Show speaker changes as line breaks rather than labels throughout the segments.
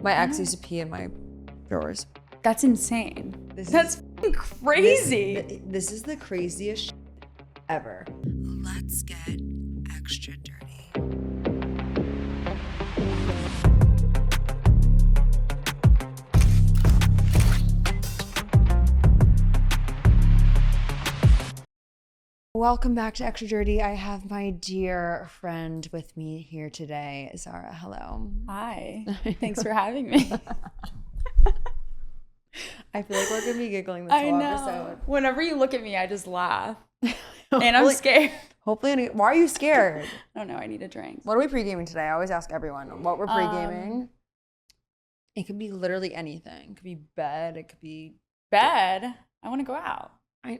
My ex used to pee in my drawers.
That's insane. That's crazy.
This is the craziest ever.
Let's get extra dirty.
Welcome back to Extra Dirty. I have my dear friend with me here today, Zarah. Hello.
Hi. Thanks for having me.
I feel like we're going to be giggling this whole episode.
Whenever you look at me, I just laugh. And I'm scared.
Hopefully, why are you scared?
I don't know. I need a drink.
What are we pre-gaming today? I always ask everyone what we're pre-gaming. It could be literally anything. It could be bed. It could be...
Bed? I want to go out.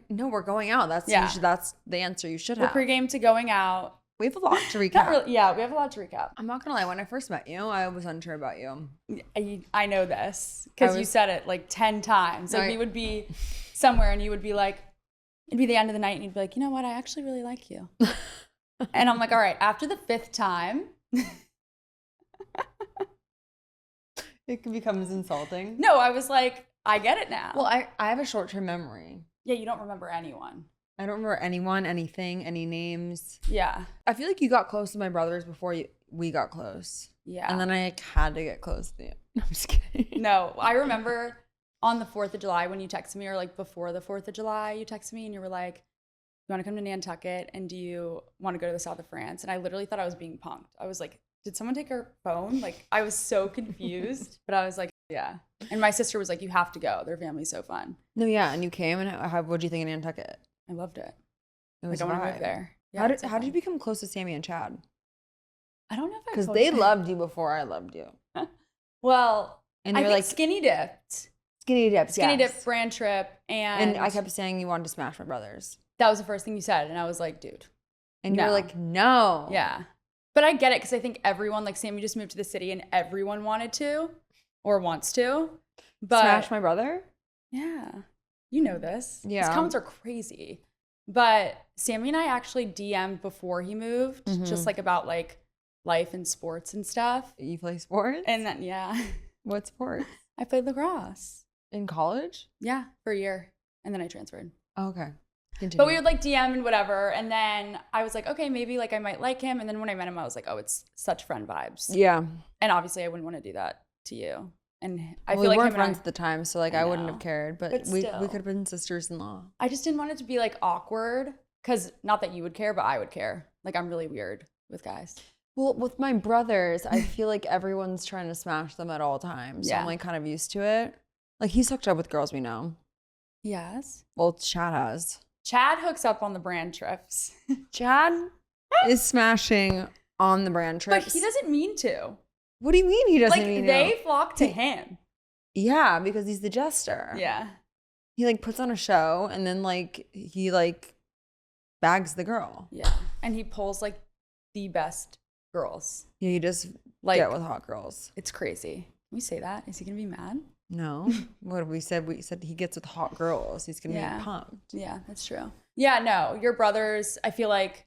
No, we're going out. That's the answer you should have.
We're pre-game to going out.
We have a lot to recap.
Not really, yeah, we have a lot to recap.
I'm not going to lie. When I first met you, I was unsure about you.
I know this because you said it like 10 times. Like we would be somewhere and you would be like, it'd be the end of the night and you'd be like, you know what? I actually really like you. And I'm like, all right, after the 5th time.
It becomes insulting.
No, I was like, I get it now.
Well, I have a short-term memory.
Yeah, you don't remember anyone.
I don't remember anyone, anything, any names.
Yeah.
I feel like you got close to my brothers before we got close.
Yeah.
And then I had to get close to you. No, I'm just kidding.
No, I remember on the 4th of July when you texted me, or like before the 4th of July, you texted me and you were like, you want to come to Nantucket and do you want to go to the south of France? And I literally thought I was being punked. I was like, did someone take our phone? Like, I was so confused, but I was like, yeah. And my sister was like, you have to go. Their family's so fun.
No, yeah. And you came, and what'd you think of Nantucket?
I loved it.
It was
like, I want to move there. Yeah,
how did you become close to Sammy and Chad?
I don't know if I
Because they loved you before I loved you.
Well,
and
I
you're
think
like
skinny dipped.
Skinny dip
brand trip. And
I kept saying you wanted to smash my brothers.
That was the first thing you said. And I was like, dude.
And you were like, no.
Yeah. But I get it because I think everyone, like Sammy just moved to the city and everyone wanted to or wants to. But
smash my brother?
Yeah. You know this.
Yeah.
His comments are crazy. But Sammy and I actually DM'd before he moved, just like about like life and sports and stuff.
You play sports?
And then, yeah.
What sports?
I played lacrosse.
In college?
Yeah, for a year. And then I transferred.
Oh, okay. Continue.
But we would like DM and whatever. And then I was like, okay, maybe like I might like him. And then when I met him, I was like, oh, it's such friend vibes.
Yeah.
And obviously I wouldn't want to do that to you. And I feel
we
like
weren't friends at the time, so like I wouldn't have cared. But we could have been sisters-in-law.
I just didn't want it to be like awkward. Because not that you would care, but I would care. Like I'm really weird with guys.
Well, with my brothers, I feel like everyone's trying to smash them at all times. So I'm like kind of used to it. Like he's hooked up with girls we know.
Yes.
Well, Chad has.
Chad hooks up on the brand trips.
Chad is smashing on the brand trips.
But he doesn't mean to.
What do you mean he doesn't mean to?
Like they flock to him.
Yeah, because he's the jester.
Yeah.
He like puts on a show and then like he like bags the girl.
Yeah. And he pulls like the best girls.
Yeah, he just like get with hot girls.
It's crazy. Can we say that? Is he gonna be mad?
No. What have we said? We said he gets with hot girls. He's gonna be pumped.
Yeah, that's true. Yeah, no, your brothers, I feel like,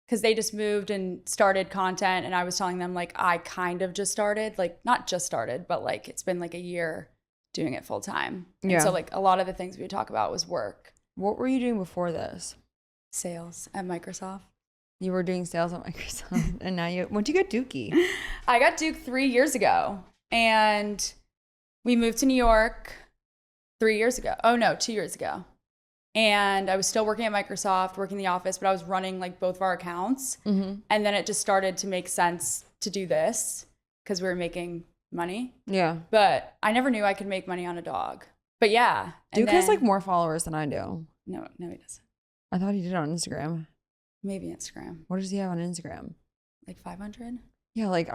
because they just moved and started content, and I was telling them like I kind of just started, like not just started, but like it's been like a year doing it full time. Yeah. And so like a lot of the things we would talk about was work.
What were you doing before this?
Sales at Microsoft.
You were doing sales at Microsoft, and now when'd you get Dookie?
I got Duke 3 years ago, and we moved to New York 3 years ago. Oh no, 2 years ago. And I was still working at Microsoft, working in the office, but I was running like both of our accounts. And then it just started to make sense to do this because we were making money.
Yeah.
But I never knew I could make money on a dog. But yeah.
Duke has like more followers than I do.
No, he doesn't.
I thought he did on Instagram.
Maybe Instagram.
What does he have on Instagram?
Like 500?
Yeah, like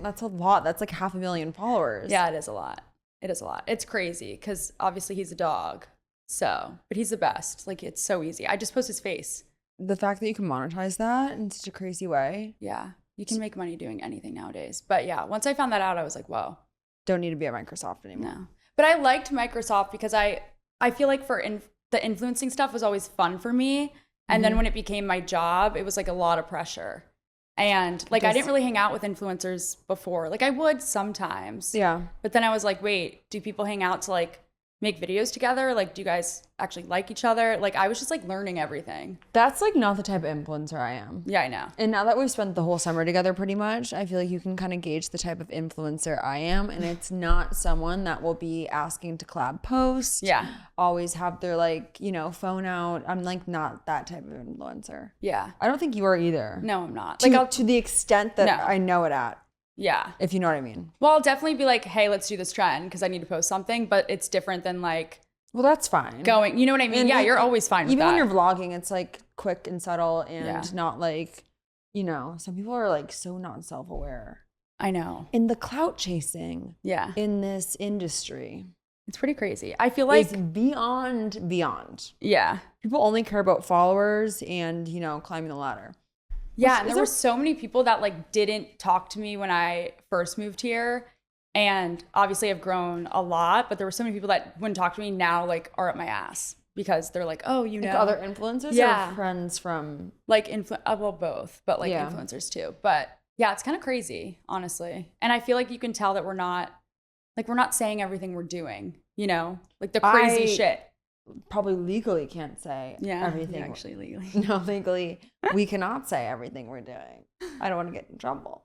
that's a lot. That's like 500,000 followers.
Yeah, it is a lot. It's crazy because obviously he's a dog. So, but he's the best. Like it's so easy. I just post his face.
The fact that you can monetize that in such a crazy way.
Yeah. You can make money doing anything nowadays. But yeah, once I found that out, I was like, whoa.
Don't need to be at Microsoft anymore.
No. But I liked Microsoft because I feel like the influencing stuff was always fun for me. And then when it became my job, it was like a lot of pressure. And like, I didn't really hang out with influencers before. Like I would sometimes.
Yeah.
But then I was like, wait, do people hang out to like make videos together? Like, do you guys actually like each other? Like, I was just like learning everything.
That's like not the type of influencer I am.
Yeah, I know.
And now that we've spent the whole summer together pretty much, I feel like you can kind of gauge the type of influencer I am. And it's not someone that will be asking to collab post.
Yeah.
Always have their like, you know, phone out. I'm like not that type of influencer.
Yeah.
I don't think you are either.
No, I'm not.
Like to the extent that
No.
I know it at.
Yeah.
If you know what I mean.
Well, I'll definitely be like, hey, let's do this trend because I need to post something. But it's different than like
Well, that's fine.
going, you know what I mean?
And
yeah, you're always fine with
even
that.
when you're vlogging, it's like quick and subtle and
Yeah.
not like, you know, some people are like so not self-aware.
I know.
In the clout chasing
Yeah.
in this industry,
It's pretty crazy. I feel like,
it's beyond.
yeah.
People only care about followers and, you know, climbing the ladder.
Yeah, and there were so many people that like didn't talk to me when I first moved here. And obviously I've grown a lot, but there were so many people that wouldn't talk to me now like are up my ass because they're like, oh, you know.
Like other influencers
Yeah.
or friends from...
Like, well, both, but like
Yeah.
influencers too. But yeah, it's kind of crazy, honestly. And I feel like you can tell that we're not saying everything we're doing, you know? Like the crazy shit.
Probably legally can't say
Yeah,
everything.
actually legally.
No, legally, we cannot say everything we're doing. I don't want to get in trouble.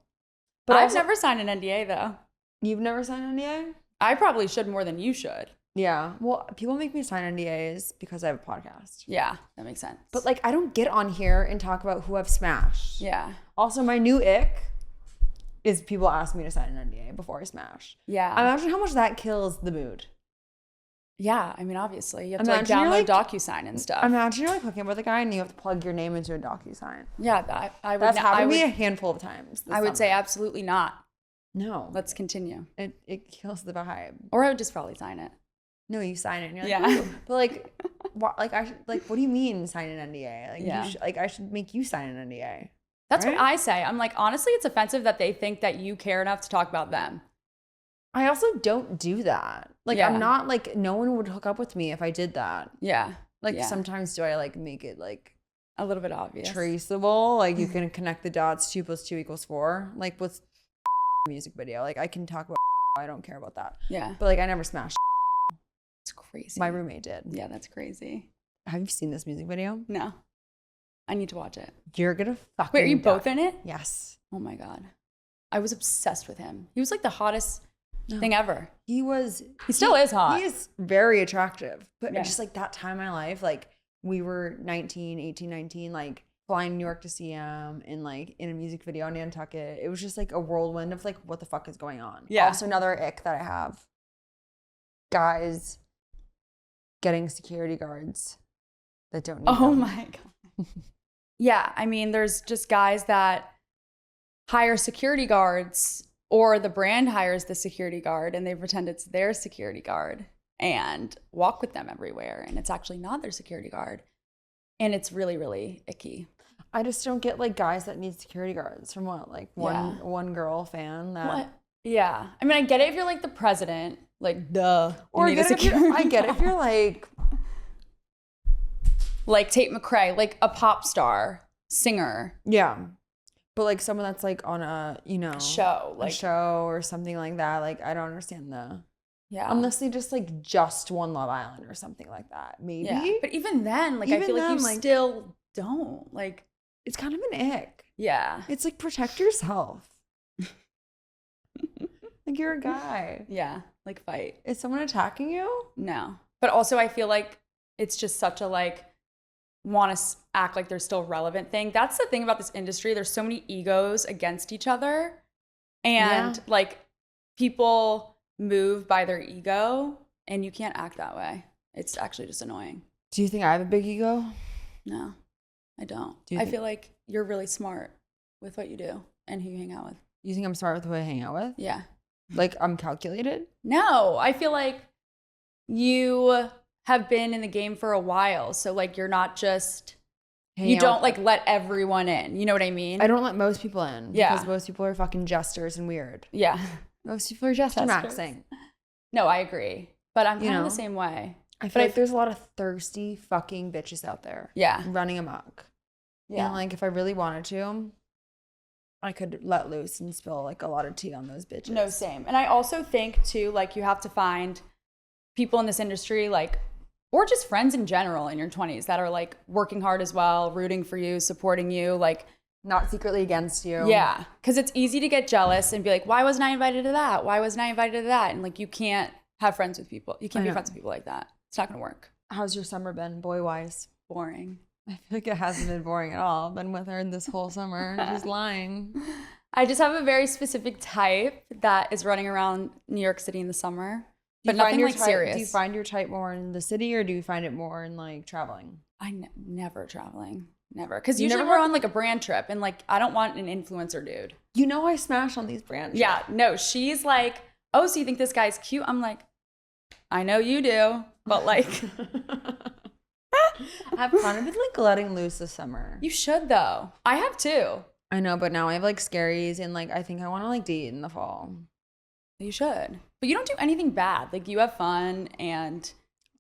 But I've
also-
never signed an NDA though.
You've never signed an NDA?
I probably should more than you should.
Yeah. Well, people make me sign NDAs because I have a podcast.
Yeah, that makes sense.
But like, I don't get on here and talk about who I've smashed.
yeah.
Also, my new ick is people ask me to sign an NDA before I smash.
Yeah.
Imagine how much that kills the mood.
Yeah, I mean, obviously, you have
Imagine
to
you're,
like
like-
download DocuSign and stuff.
Imagine you're like hooking up with a guy and you have to plug your name into a DocuSign.
Yeah, I would.
That's
I
happened to me a
would,
handful of times. this
I would say
summer.
absolutely not.
No.
Let's continue.
It kills the vibe.
Or I would just probably sign it.
No, you sign it and you're like,
Yeah.
ooh. But like, what do you mean sign an NDA? Like,
Yeah.
I should make you sign an NDA.
That's
Right?
what I say. I'm like, honestly, it's offensive that they think that you care enough to talk about them.
I also don't do that. Like,
Yeah.
I'm not like, no one would hook up with me if I did that.
Yeah.
Like,
Yeah.
sometimes do I like make it like
A little bit obvious.
traceable? Like, you can connect the dots, 2 + 2 = 4. Like, with music video, like, I can talk about I don't care about that.
Yeah.
But like, I never smashed.
It's crazy.
My roommate did.
Yeah, that's crazy.
Have you seen this music video?
No. I need to watch it.
You're gonna fucking
Wait, are you
die.
both in it?
Yes.
Oh my God. I was obsessed with him. He was like the hottest
No.
thing ever.
He was.
He still is hot.
He is very attractive. But
Yeah.
just like that time in my life, like we were 18, 19, like flying to New York to see him and like in a music video in Nantucket. It was just like a whirlwind of like, what the fuck is going on?
Yeah.
Also, another ick that I have, guys getting security guards that don't need
Oh
them.
my God. Yeah, I mean, there's just guys that hire security guards or the brand hires the security guard and they pretend it's their security guard and walk with them everywhere. And it's actually not their security guard. And it's really, really icky.
I just don't get like guys that need security guards from what? Like one girl fan that.
What? Yeah. I mean, I get it if you're like the president, like, duh.
Or
you need a
get it if you're,
security
I get it if you're like,
like Tate McRae, like a pop star, singer,
yeah. But like someone that's like on a, you know,
show.
a
Like,
show or something like that. Like I don't understand the
yeah.
unless they just like just won Love Island or something like that. Maybe.
Yeah. But even then, like, I
Even
feel like
then,
you
like-
still don't. Like,
It's kind of an ick.
yeah.
It's like protect yourself. Like you're a guy.
Yeah. Like, fight.
Is someone attacking you?
No. But also, I feel like it's just such a, like, want to act like they're still relevant thing. That's the thing about this industry. There's so many egos against each other. And,
Yeah.
like, people move by their ego, and you can't act that way. It's actually just annoying.
Do you think I have a big ego?
No, I don't.
Do you
I
think-
feel like you're really smart with what you do and who you hang out with.
You think I'm smart with who I hang out with?
Yeah.
Like I'm calculated?
No, I feel like you have been in the game for a while. So, like, you're not just,
Hang
you
out-
don't, like, let everyone in. You know what I mean?
I don't let most people in.
Yeah.
Because most people are fucking jesters and weird.
Yeah.
Most people are jester
Jesters.
maxing.
No, I agree. But I'm
You
kind of
know?
the same way.
I feel
But
like there's a lot of thirsty fucking bitches out there
Yeah.
running amok.
Yeah.
And like if I really wanted to, I could let loose and spill like a lot of tea on those bitches.
No, same. And I also think too, like you have to find people in this industry, like, or just friends in general in your 20s that are like working hard as well, rooting for you, supporting you, like
not secretly against you.
Yeah, because it's easy to get jealous and be like, why wasn't I invited to that? Why wasn't I invited to that? And like, you can't have friends with people. You can't be friends with people like that. It's not gonna work.
How's your summer been, boy-wise?
Boring.
I feel like it hasn't been boring at all. I've been with her this whole summer. She's lying.
I just have a very specific type that is running around New York City in the summer, but nothing like serious.
Do you find your type more in the city or do you find it more in like traveling?
Never traveling. Never. Because usually we're on like a brand trip and like I don't want an influencer dude.
You know I smash on these brand trips.
Yeah, no, she's like, oh, so you think this guy's cute? I'm like, I know you do, but like.
I've kind of been like letting loose this summer.
You should though. I have too.
I know, but now I have like scaries and like I think I want to like date in the fall.
You should. But you don't do anything bad. Like you have fun and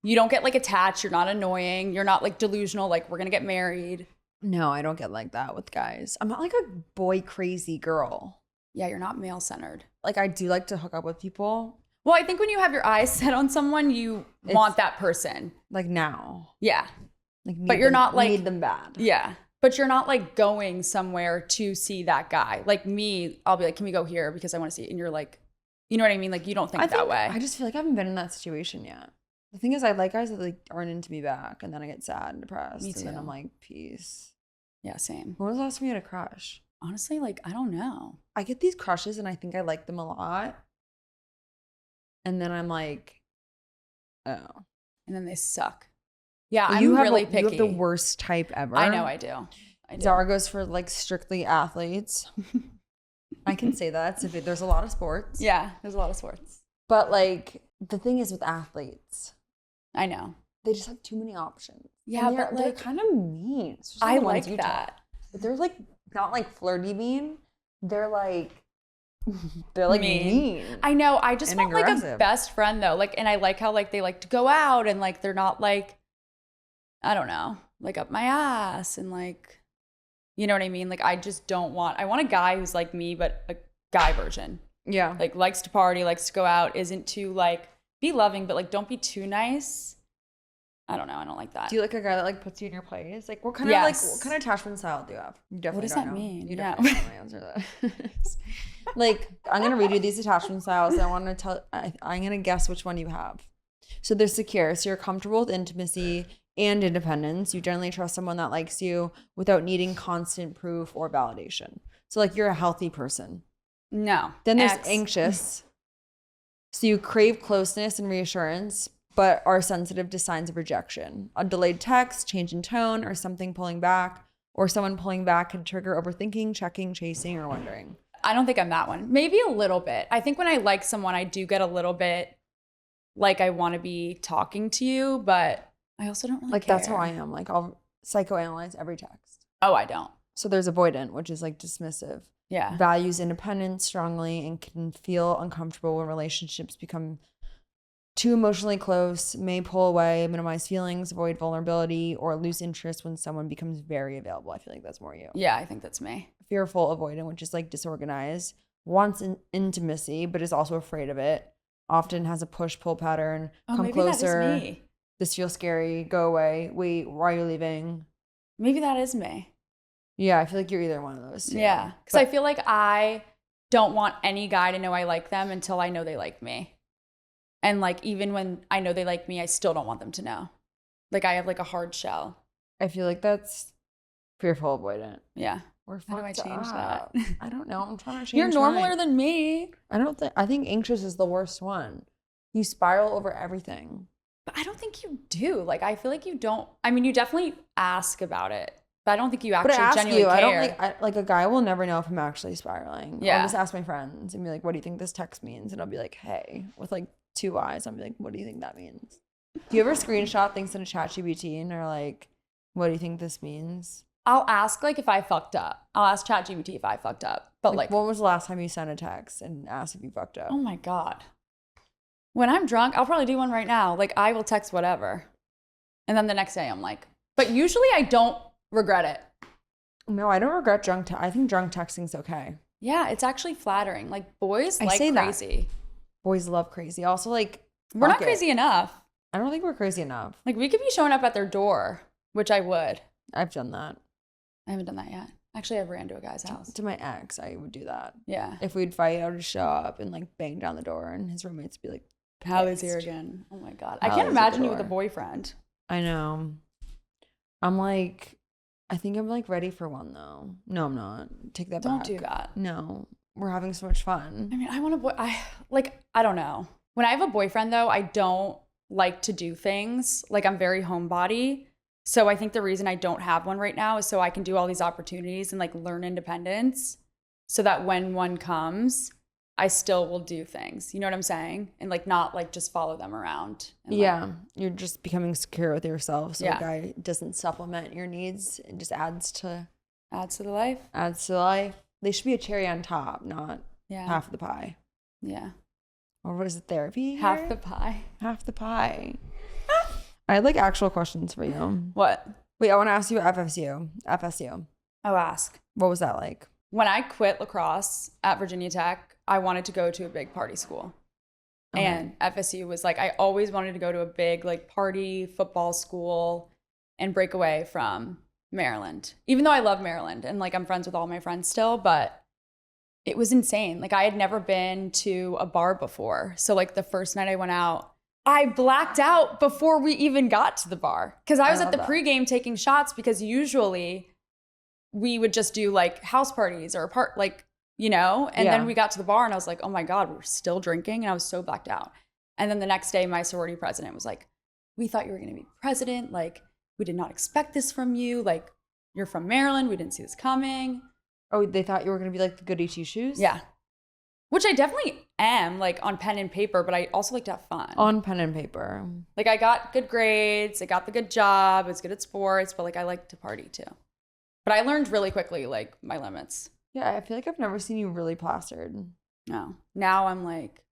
you don't get like attached. You're not annoying. You're not like delusional. Like we're going to get married.
No, I don't get like that with guys. I'm not like a boy crazy girl.
Yeah, you're not male centered.
Like I do like to hook up with people.
Well, I think when you have your eyes set on someone, you want that person.
Like now.
Yeah.
Like,
but you're not like
need them bad.
Yeah. But you're not like going somewhere to see that guy. Like me, I'll be like, can we go here because I want to see it? And you're like, you know what I mean? Like you don't think that way.
I just feel like I haven't been in that situation yet. The thing is, I like guys that like aren't into me back, and then I get sad and depressed.
Me too.
And then I'm like, peace.
Yeah, same.
When was the last time you had a crush?
Honestly, like I don't know.
I get these crushes and I think I like them a lot. And then I'm like, oh.
And then they suck. Yeah,
well,
I'm really picky.
You have the worst type ever.
I know I do.
Zarah goes for like strictly athletes. I can say that. There's a lot of sports.
Yeah, there's a lot of sports.
But like the thing is with athletes,
I know.
They just have too many options.
Yeah, but
they're
like
kind of mean.
I like that.
But they're like not like flirty mean. They're like mean.
I know. I just want
aggressive.
like a best friend though. Like, and I like how like they like to go out and like they're not like, I don't know, like up my ass and like, you know what I mean? Like I want a guy who's like me, but a guy version.
Yeah.
Like likes to party, likes to go out, isn't too like be loving, but like don't be too nice. I don't know. I don't like that.
Do you like a guy that like puts you in your place? Like what kind of attachment style do you have? You definitely
what does
don't
that
know.
mean?
You
Yeah.
definitely don't know my answer to that. Like I'm gonna read you these attachment styles. And I want to tell. I'm gonna guess which one you have. So they're secure. So you're comfortable with intimacy and independence. You generally trust someone that likes you without needing constant proof or validation. So like you're a healthy person.
No.
Then there's anxious. So you crave closeness and reassurance, but are sensitive to signs of rejection. A delayed text, change in tone, or something pulling back, or someone pulling back can trigger overthinking, checking, chasing, or wondering.
I don't think I'm that one. Maybe a little bit. I think when I like someone, I do get a little bit like I want to be talking to you, but I also don't really care.
That's how I am. Like I'll psychoanalyze every text.
Oh, I don't.
So there's avoidant, which is like dismissive.
Yeah.
Values independence strongly and can feel uncomfortable when relationships become too emotionally close, may pull away, minimize feelings, avoid vulnerability, or lose interest when someone becomes very available. I feel like that's more you.
Yeah, I think that's me.
Fearful avoidant, which is like disorganized, wants intimacy, but is also afraid of it. Often has a push-pull pattern. Come
maybe
closer.
That is me.
This feels scary. Go away. Wait, why are you leaving?
Maybe that is me.
Yeah, I feel like you're either one of those.
Yeah, because I feel like I don't want any guy to know I like them until I know they like me. And like even when I know they like me, I still don't want them to know. Like I have like a hard shell.
I feel like that's fearful avoidant.
Yeah.
How do I change that? I don't know. I'm trying to change.
You're normaler than me.
I think anxious is the worst one. You spiral over everything.
But I don't think you do. Like I feel like you don't. I mean, you definitely ask about it. But I don't think you actually genuinely care.
I don't think, like a guy will never know if I'm actually spiraling.
Yeah.
I'll just ask my friends and be like, what do you think this text means? And I'll be like, hey, with like 2 eyes. I'll be like, what do you think that means? Do you ever screenshot things in a ChatGPT and are like, what do you think this means?
I'll ask like if I fucked up. I'll ask ChatGPT if I fucked up. But like
when was the last time you sent a text and asked if you fucked up?
Oh my God. When I'm drunk, I'll probably do one right now. Like I will text whatever. And then the next day I'm like, but usually I don't regret it.
No, I don't regret I think drunk texting's okay.
Yeah, it's actually flattering. Like boys
I
like
say that.
crazy.
Boys love crazy. Also, like,
We're not
fuck it.
crazy enough.
I don't think we're crazy enough.
Like we could be showing up at their door, which I would.
I've done that.
I haven't done that yet. Actually, I've ran to a guy's house.
To my ex, I would do that.
Yeah.
If we'd fight, I would just show up and like bang down the door, and his roommates would be like,
Hallie's here
pissed.
again. Oh my God. I can't
Hallie's at
imagine
the
you with a
door.
boyfriend.
I know. I'm like, I think I'm like ready for one though. No, I'm not. Take that
Don't
back.
do that.
No, we're having so much fun.
I mean, I want a I don't know. When I have a boyfriend though, I don't like to do things. Like I'm very homebody. So I think the reason I don't have one right now is so I can do all these opportunities and like learn independence so that when one comes, I still will do things. You know what I'm saying? And like not like just follow them around. And
Yeah, you're just becoming secure with yourself. So
Yeah.
a guy doesn't supplement your needs. It just adds to
the life.
life. They should be a cherry on top, not
Yeah.
half of the pie.
Yeah.
Or what is it, therapy?
Half
here?
the pie.
Half the pie. I had like actual questions for you.
What?
Wait, I want to ask you FSU. FSU.
Oh, ask.
What was that like?
When I quit lacrosse at Virginia Tech, I wanted to go to a big party school.
Okay.
And FSU was like, I always wanted to go to a big like party football school and break away from Maryland. Even though I love Maryland and like I'm friends with all my friends still, but it was insane. Like I had never been to a bar before. So like the first night I went out, I blacked out before we even got to the bar because I was
I
at the
love that.
pregame taking shots because usually we would just do like house parties or and
Yeah.
then we got to the bar and I was like, oh my God, we're still drinking. And I was so blacked out. And then the next day, my sorority president was like, we thought you were going to be president. Like, we did not expect this from you. Like, you're from Maryland. We didn't see this coming.
Oh, they thought you were going to be like the goody two shoes?
Yeah. Which I definitely am, like on pen and paper, but I also like to have fun.
On pen and paper.
Like, I got good grades. I got the good job. I was good at sports, but like, I like to party too. But I learned really quickly, like, my limits.
Yeah, I feel like I've never seen you really plastered.
No. Now I'm like,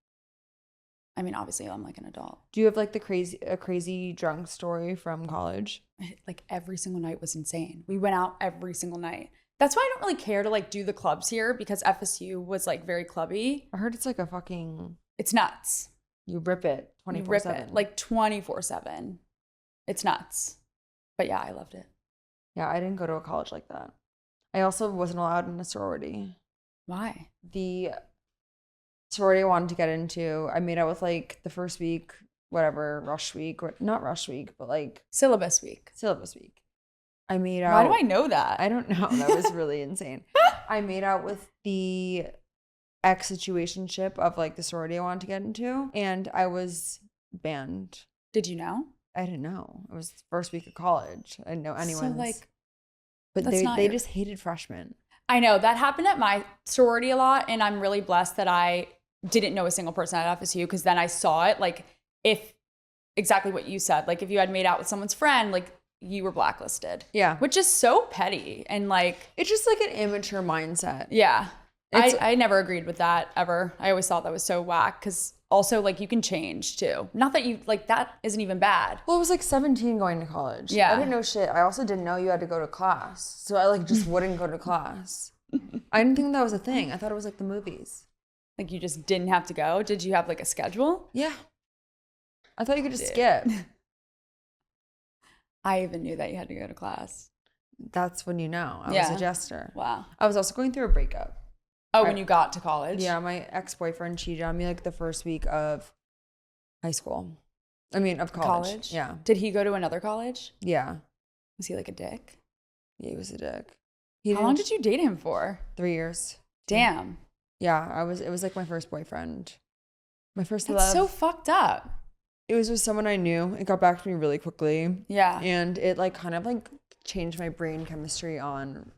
I mean, obviously I'm like an adult.
Do you have like a crazy drunk story from college?
Like every single night was insane. We went out every single night. That's why I don't really care to like do the clubs here because FSU was like very clubby.
I heard it's like a fucking,
It's nuts.
you rip it
You
24/7.
rip it like 24/7. It's nuts. But yeah, I loved it.
Yeah, I didn't go to a college like that. I also wasn't allowed in a sorority.
Why?
The sorority I wanted to get into, I made out with like the first week, whatever, rush week, or not rush week, but like
Syllabus week.
syllabus week. I made out.
Why do I know that?
I don't know. That was really insane. I made out with the ex-situationship of like the sorority I wanted to get into, and I was banned.
Did you know?
I didn't know. It was the first week of college. I didn't know anyone.
So like,
but
that's not
they
your-
just hated freshmen.
I know that happened at my sorority a lot, and I'm really blessed that I didn't know a single person at FSU because then I saw it. Like, if exactly what you said, like if you had made out with someone's friend, like you were blacklisted.
Yeah,
Which is so petty and like,
it's just like an immature mindset.
yeah.
It's-
I never agreed with that ever. I always thought that was so whack because also like you can change too. Not that you like that isn't even bad.
Well, it was like 17 going to college.
Yeah.
I didn't know shit. I also didn't know you had to go to class. So I like just wouldn't go to class. I didn't think that was a thing. I thought it was like the movies.
Like you just didn't have to go. Did you have like a schedule?
Yeah. I thought you could just
Dude.
skip.
I even knew that you had to go to class.
That's when you know. I was
Yeah.
a jester.
Wow.
I was also going through a breakup.
Oh, when you got to college?
Yeah, my ex-boyfriend cheated on me like the first week of high school. I mean, of college. Yeah.
Did he go to another college?
Yeah.
Was he like a dick?
Yeah, he was a dick.
How long did you date him for?
3 years.
Damn.
Yeah, it was like my first boyfriend. My first
That's
love.
so fucked up.
It was with someone I knew. It got back to me really quickly.
Yeah.
And it like kind of like changed my brain chemistry on
Dating.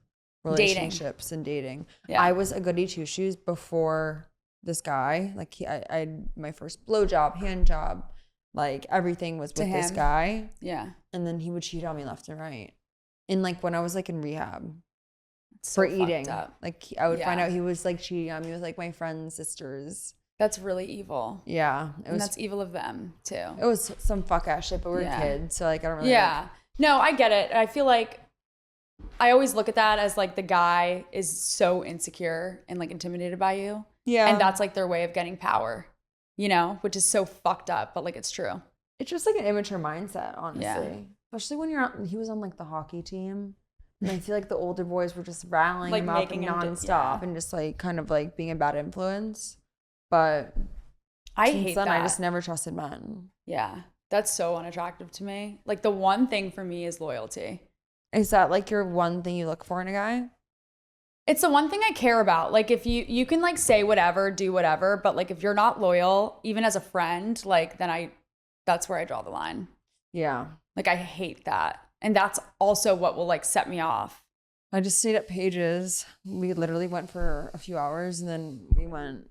relationships and dating.
Yeah.
I was a goody two shoes before this guy. Like I had my first blowjob, hand job, like everything was
To
with this
him.
guy.
Yeah.
And then he would cheat on me left and right. And like when I was like in rehab
It's
for
so fucked
eating,
up.
like I would find
Yeah.
out he was like cheating on me with like my friends' sisters.
That's really evil.
Yeah, it
And
was.
that's evil of them too.
It was some fuck ass shit, but we were
Yeah.
kids, so like I don't really.
Yeah. No, I get it. I feel like I always look at that as like the guy is so insecure and like intimidated by you.
Yeah.
And that's like their way of getting power, you know, which is so fucked up, but like it's true.
It's just like an immature mindset, honestly.
Yeah.
Especially when he was on like the hockey team. And I feel like the older boys were just rattling
Like
him up
making him
nonstop and just like kind of like being a bad influence. But
I
since
hate
then,
that.
I just never trusted men.
Yeah. That's so unattractive to me. Like the one thing for me is loyalty.
Is that like your one thing you look for in a guy?
It's the one thing I care about. Like if you can like say whatever, do whatever, but like if you're not loyal, even as a friend, like then that's where I draw the line.
Yeah.
Like I hate that. And that's also what will like set me off.
I just stayed at Paige's. We literally went for a few hours and then we went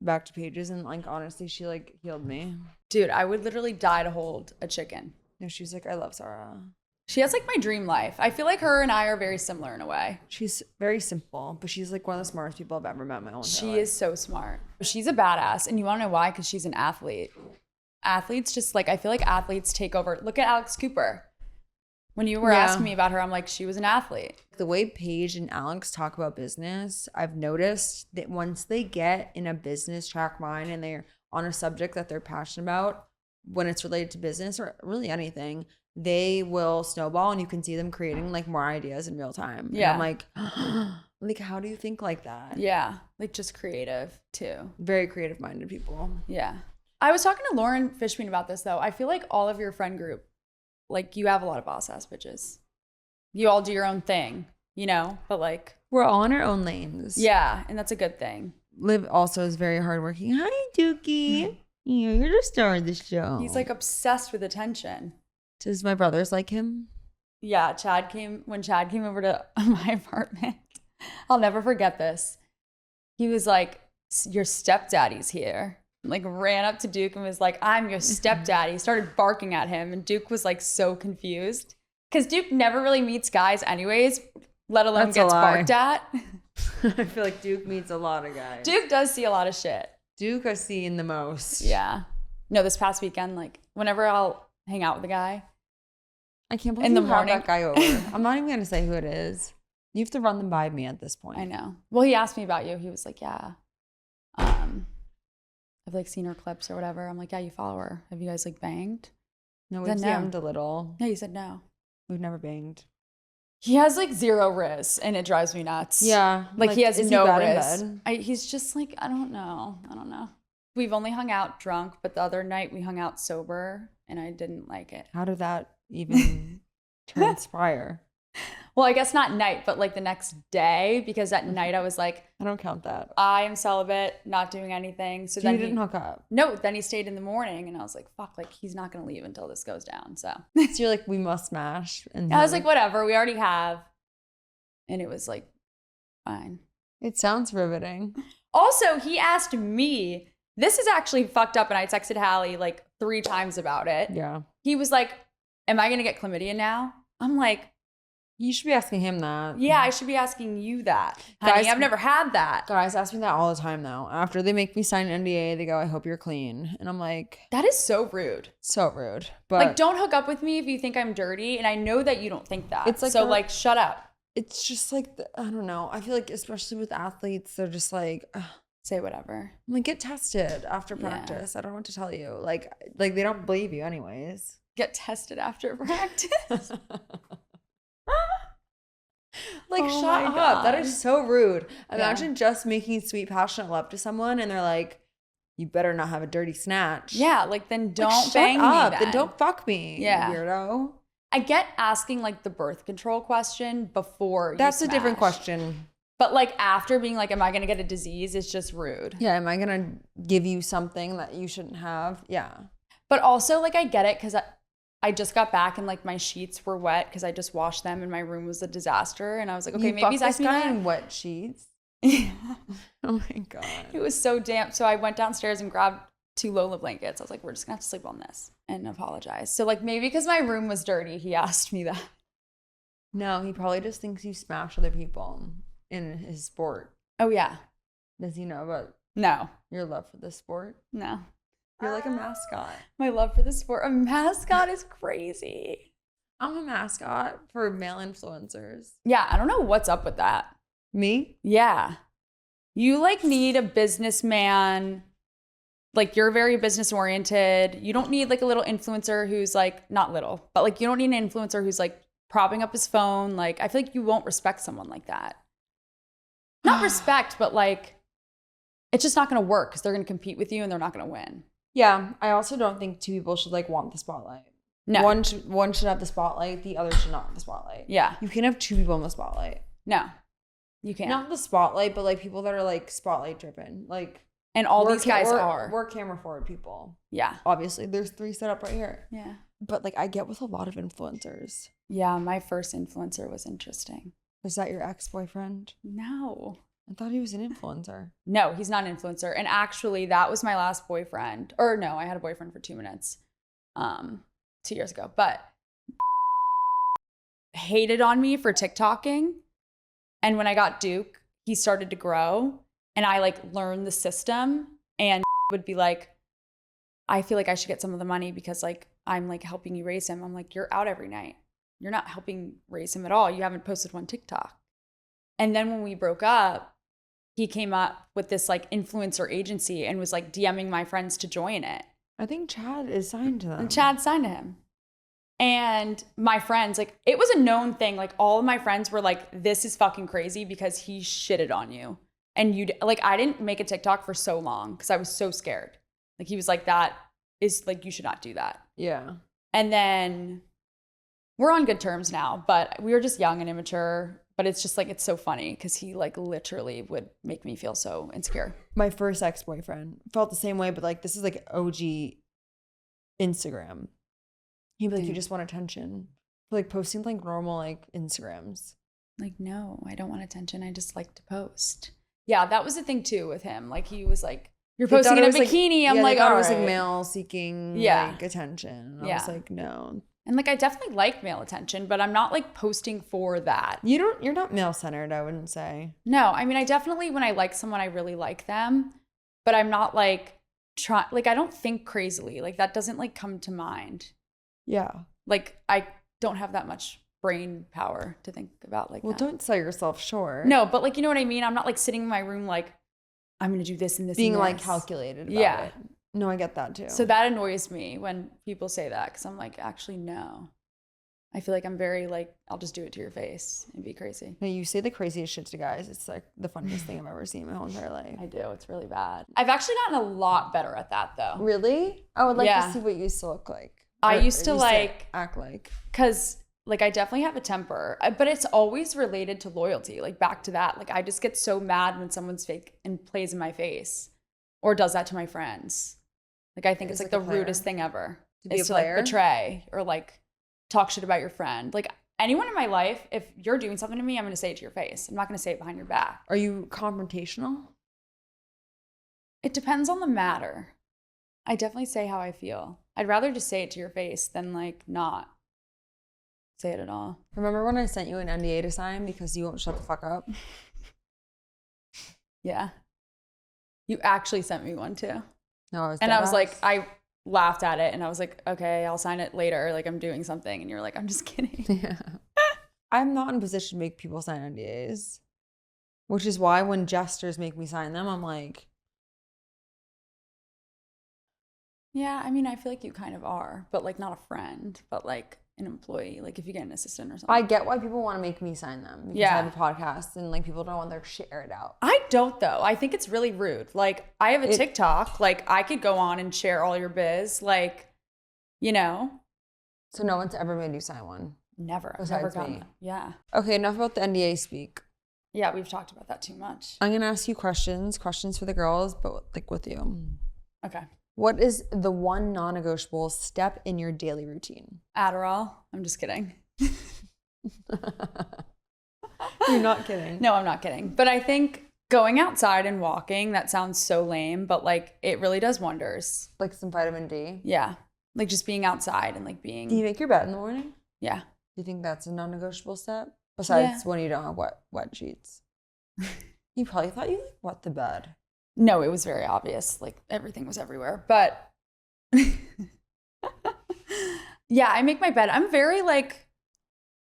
back to Paige's and like honestly she like healed me.
Dude, I would literally die to hold a chicken.
And she's like, I love Zarah.
She has like my dream life. I feel like her and I are very similar in a way.
She's very simple, but she's like one of the smartest people I've ever met in my whole entire life.
She is so smart. She's a badass. And you want to know why? Because she's an athlete. Athletes just like, I feel like athletes take over. Look at Alex Cooper. When you were asking me about her, I'm like, she was an athlete.
The way Paige and Alex talk about business, I've noticed that once they get in a business track mind and they're on a subject that they're passionate about, when it's related to business or really anything, they will snowball and you can see them creating like more ideas in real time.
Yeah.
And I'm like, how do you think like that?
Yeah. Like just creative too.
Very creative minded people.
Yeah. I was talking to Lauren Fishbein about this though. I feel like all of your friend group, like you have a lot of boss ass bitches. You all do your own thing, you know, but like
we're all in our own lanes.
Yeah. And that's a good thing.
Liv also is very hardworking. Hi, Dookie. You're the star of the show.
He's like obsessed with attention.
Does my brothers like him?
Yeah, when Chad came over to my apartment, I'll never forget this. He was like, your stepdaddy's here. Like ran up to Duke and was like, I'm your stepdaddy. Started barking at him and Duke was like so confused. Because Duke never really meets guys anyways, let alone gets barked at.
I feel like Duke meets a lot of guys.
Duke does see a lot of shit.
Duke I've seen the most.
Yeah. No, this past weekend, like whenever I'll hang out with a guy,
I can't believe
in the
you have
morning.
that guy over. I'm not even going to say who it is. You have to run them by me at this point.
I know. Well, he asked me about you. He was like, yeah. I've like seen her clips or whatever. I'm like, yeah, you follow her. Have you guys like banged?
No,
Then
we've
no.
DM'd a little.
Yeah, you said no.
We've never banged.
He has like zero riz and it drives me nuts.
Yeah.
Like he has
is
no
he bad in
riz.
bed?
He's just like, I don't know. We've only hung out drunk, but the other night we hung out sober and I didn't like it.
How did that even transpire?
Well, I guess not night, but like the next day, because at night I was like,
I don't count that.
I am celibate, not doing anything. So
So
then
you didn't hook up.
No, then he stayed in the morning and I was like, fuck, like he's not going to leave until this goes down. So
So you're like, we must smash. And
I was like, whatever, we already have. And it was like, fine.
it sounds riveting.
Also, he asked me, this is actually fucked up. And I texted Hallie like 3 times about it.
Yeah.
He was like, am I going to get chlamydia now? I'm like,
You should be asking him that.
yeah, I should be asking you that. Honey,
Guys-
I've never had that.
Guys ask me that all the time now. After they make me sign an NDA, they go, I hope you're clean. And I'm like,
That is so rude.
so rude. But
Like, don't hook up with me if you think I'm dirty. And I know that you don't think that.
It's like
so
a-
like, shut up.
it's just like, I don't know. I feel like, especially with athletes, they're just like, ugh.
Say whatever.
I'm like, get tested after
Yeah.
practice. I don't know what to tell you. Like they don't believe you anyways.
Get tested after practice.
Like,
Oh
shut
my
up. That
God.
is so rude.
Yeah.
Imagine just making sweet, passionate love to someone and they're like, you better not have a dirty snatch.
Yeah, like then
Like,
don't
shut
bang
up.
me
Then don't fuck me,
Yeah.
weirdo.
I get asking like the birth control question before
That's
you
a different
smash.
question.
But like after being like, am I going to get a disease? It's just rude.
Yeah, am I going to give you something that you shouldn't have? Yeah.
But also like I get it because I just got back and like my sheets were wet because I just washed them and my room was a disaster. And I was like, okay,
You
maybe
fucked
he's
this
asking me
guy
that.
in wet sheets.
Yeah.
Oh my God.
It was so damp. So I went downstairs and grabbed 2 Lola blankets. I was like, we're just going to have to sleep on this and apologize. So like maybe because my room was dirty, he asked me that.
No, he probably just thinks you smash other people in his sport.
Oh yeah.
Does he know about
No.
your love for this sport?
No.
You're like a mascot.
My love for the sport. A mascot is crazy.
I'm a mascot for male influencers.
Yeah, I don't know what's up with that.
Me?
Yeah. You like need a businessman. Like you're very business oriented. You don't need like a little influencer who's like, not little, but like you don't need an influencer who's like propping up his phone. Like I feel like you won't respect someone like that. Not respect, but like it's just not going to work because they're going to compete with you and they're not going to win.
Yeah, I also don't think two people should like want the spotlight.
No.
One should have the spotlight, the other should not have the spotlight.
Yeah.
You can't have two people in the spotlight.
No, you can't.
Not the spotlight, but like people that are like spotlight driven. Like,
and all these guys are.
We're camera forward people.
Yeah.
Obviously, there's 3 set up right here.
Yeah.
But like I get with a lot of influencers.
Yeah, my first influencer was interesting.
Was that your ex-boyfriend?
No.
I thought he was an influencer.
No, he's not an influencer. And actually, that was my last boyfriend. Or no, I had a boyfriend for 2 minutes 2 years ago. But hated on me for TikToking. And when I got Duke, he started to grow. And I like learned the system and would be like, I feel like I should get some of the money because like I'm like helping you raise him. I'm like, you're out every night. You're not helping raise him at all. You haven't posted one TikTok. And then when we broke up, he came up with this like influencer agency and was like DMing my friends to join it.
I think Chad is signed to them.
And Chad signed to him. And my friends, like it was a known thing. Like all of my friends were like, this is fucking crazy because he shitted on you. And you like, I didn't make a TikTok for so long because I was so scared. Like he was like, that is like, you should not do that.
Yeah.
And then we're on good terms now, but we were just young and immature. But it's just like, it's so funny because he like literally would make me feel so insecure.
My first ex-boyfriend felt the same way, but like this is like OG Instagram. He'd be like, you just want attention. Like posting like normal like Instagrams.
Like, no, I don't want attention. I just like to post. Yeah, that was the thing too with him. Like he was like, you're posting in a bikini.
Like,
I'm like,
I
all
was
right.
like male seeking like attention. I was like, no.
And like I definitely like male attention, but I'm not like posting for that.
You're not male centered, I wouldn't say.
No, I mean I definitely when I like someone, I really like them, but I'm not like I don't think crazily. Like that doesn't like come to mind.
Yeah.
Like I don't have that much brain power to think about like
well,
that.
don't sell yourself short.
No, but like you know what I mean? I'm not like sitting in my room like I'm gonna do this and this
being
and this.
like calculated about it. No, I get that too.
So that annoys me when people say that because I'm like, actually, no. I feel like I'm very like, I'll just do it to your face and be crazy.
No, you say the craziest shit to guys. It's like the funniest thing I've ever seen in my whole entire life.
I do. It's really bad. I've actually gotten a lot better at that though.
Really? I would like to see what you used to look like.
I used to like
act like.
Because like I definitely have a temper, but it's always related to loyalty. Like back to that. Like I just get so mad when someone's fake and plays in my face or does that to my friends. Like I think it's like the rudest thing ever.
To like
betray or like talk shit about your friend. Like anyone in my life, if you're doing something to me, I'm going to say it to your face. I'm not going to say it behind your back.
Are you confrontational?
It depends on the matter. I definitely say how I feel. I'd rather just say it to your face than like not say it at all.
Remember when I sent you an NDA to sign because you won't shut the fuck up?
Yeah. You actually sent me one too.
No,
I was like, I laughed at it and I was like, okay, I'll sign it later. Like I'm doing something. And you're like, I'm just kidding.
Yeah. I'm not in a position to make people sign NDAs, which is why when jesters make me sign them, I'm like.
Yeah, I mean, I feel like you kind of are, but like not a friend, but like an employee. Like if you get an assistant or something.
I get why people want to make me sign them because I have a podcast and like people don't want their shit aired out.
I don't though. I think it's really rude. Like I have a TikTok. Like I could go on and share all your biz. Like, you know.
So no one's ever made you sign one?
Never. I've
Besides
never gotten
me.
that. Yeah.
Okay, enough about the NDA speak.
Yeah, we've talked about that too much.
I'm going to ask you questions for the girls, but like with you.
Okay.
What is the one non-negotiable step in your daily routine?
Adderall. I'm just kidding.
You're not kidding.
No, I'm not kidding. But I think going outside and walking, that sounds so lame, but like it really does wonders.
Like some vitamin D?
Yeah. Like just being outside and like being.
Do you make your bed in the morning?
Yeah.
Do you think that's a non-negotiable step? Besides when you don't have wet sheets. You probably thought you like wet the bed.
No, it was very obvious. Like everything was everywhere. But yeah, I make my bed. I'm very like,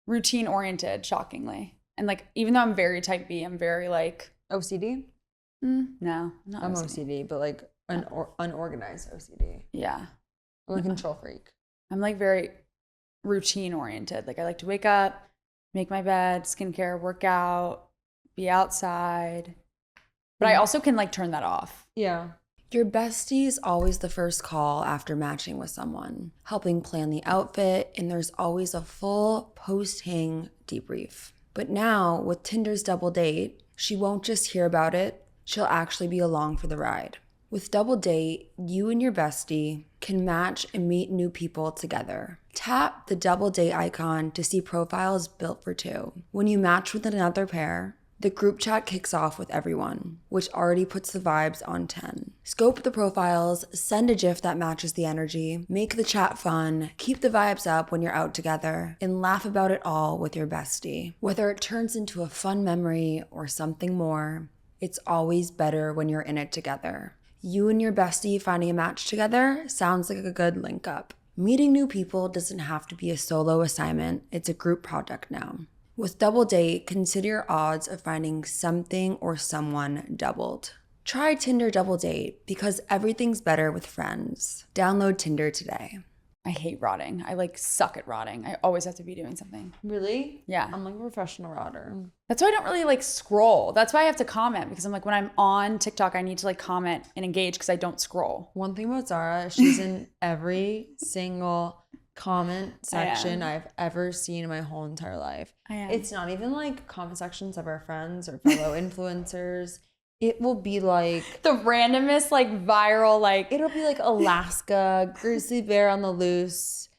routine oriented, shockingly. And like, even though I'm very type B, I'm very like
OCD?
no, not
I'm
OCD.
OCD, but like unorganized OCD.
Yeah.
I'm a control freak.
I'm like very routine oriented. Like I like to wake up, make my bed, skincare, work out, be outside. But I also can like turn that off.
Yeah. Your bestie is always the first call after matching with someone, helping plan the outfit, and there's always a full post-hang debrief. But now, with Tinder's double date, she won't just hear about it, she'll actually be along for the ride. With Double Date, you and your bestie can match and meet new people together. Tap the Double Date icon to see profiles built for two. When you match with another pair, the group chat kicks off with everyone, which already puts the vibes on 10. Scope the profiles, send a gif that matches the energy, make the chat fun, keep the vibes up when you're out together, and laugh about it all with your bestie. Whether it turns into a fun memory or something more, it's always better when you're in it together. You and your bestie finding a match together sounds like a good link up. Meeting new people doesn't have to be a solo assignment, it's a group project now. With Double Date, consider your odds of finding something or someone doubled. Try Tinder Double Date because everything's better with friends. Download Tinder today.
I hate rotting. I like suck at rotting. I always have to be doing something.
Really?
Yeah.
I'm like a professional rotter.
That's why I don't really like scroll. That's why I have to comment because I'm like, when I'm on TikTok, I need to like comment and engage because I don't scroll.
One thing about Zara, she's in every single comment section I've ever seen in my whole entire life.
I am.
It's not even like comment sections of our friends or fellow influencers. It will be like
the randomest like viral like
it'll be like Alaska, grizzly bear on the loose.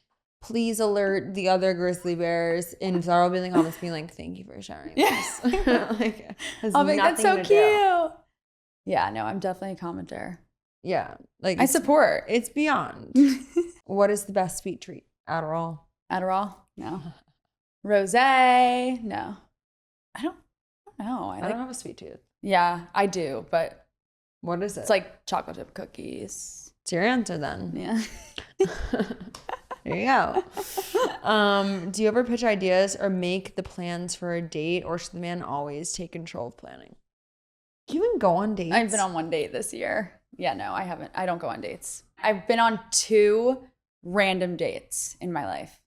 Please alert the other grizzly bears. And Zara will be in the comments being like, thank you for sharing this. Like,
I'll be like, that's so
to
cute.
do.
Yeah, no, I'm definitely a commenter.
Yeah. Like
I support.
It's beyond. What is the best sweet treat? Adderall?
No. Rosé? No. I don't know.
I don't have a sweet tooth.
Yeah, I do, but
what is it?
It's like chocolate chip cookies.
It's your answer then.
Yeah.
There you go. Do you ever pitch ideas or make the plans for a date, or should the man always take control of planning? Do you even go on dates?
I've been on one date this year. Yeah, no, I haven't. I don't go on dates. I've been on 2 random dates in my life.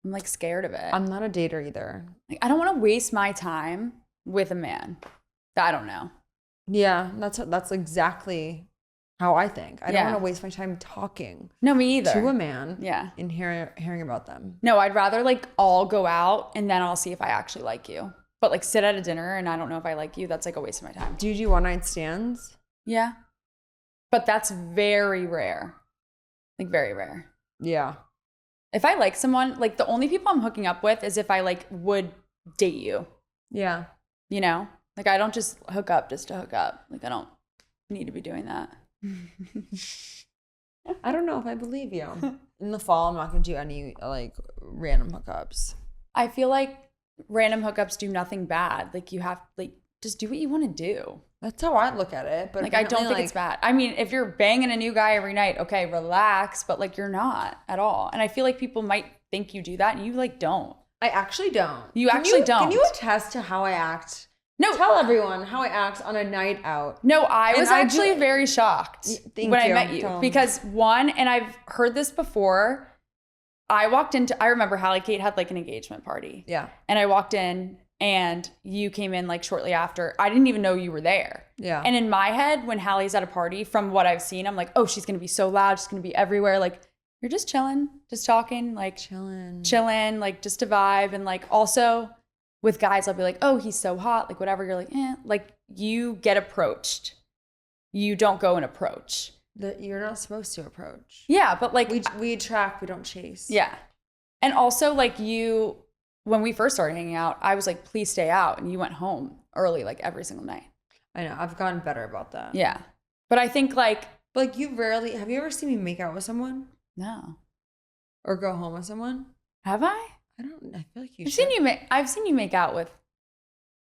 I'm like scared of it.
I'm not a dater either.
Like, I don't want to waste my time with a man that I don't know.
Yeah, that's exactly how I think. I don't want to waste my time talking.
No, me either.
To a man.
Yeah.
And hearing about them.
No, I'd rather like all go out and then I'll see if I actually like you. But like sit at a dinner and I don't know if I like you, that's like a waste of my time.
Do you do one night stands?
Yeah. But that's very rare. Like very rare.
Yeah.
If I like someone, like the only people I'm hooking up with is if I like would date you.
Yeah.
You know? Like I don't just hook up just to hook up. Like I don't need to be doing that.
I don't know if I believe you. In the fall, I'm not going to do any like random hookups.
I feel like random hookups do nothing bad. Like you have like just do what you want to do.
That's how I look at it. But
like I don't think it's bad. I mean, if you're banging a new guy every night, okay, relax. But like you're not at all. And I feel like people might think you do that, and you like don't.
I actually don't.
You actually don't.
Can you attest to how I act?
No.
Tell everyone how I act on a night out.
No, I was actually
do,
very shocked when I met you. Because one, and I've heard this before, I remember Hallie Kate had like an engagement party.
Yeah.
And I walked in and you came in like shortly after. I didn't even know you were there.
Yeah.
And in my head, when Hallie's at a party, from what I've seen, I'm like, oh, she's going to be so loud. She's going to be everywhere. Like, you're just chilling, just talking, like chilling, like just a vibe. And like also with guys, I'll be like, oh, he's so hot. Like whatever. You're like, like you get approached. You don't go and approach.
You're not supposed to approach.
Yeah. But like
we attract, we don't chase.
Yeah. And also like when we first started hanging out, I was like, please stay out. And you went home early, like every single night.
I know. I've gotten better about that.
Yeah. But I think like
you rarely, have you ever seen me make out with someone?
No.
Or go home with someone?
Have I? I
feel like
I've seen you make out with,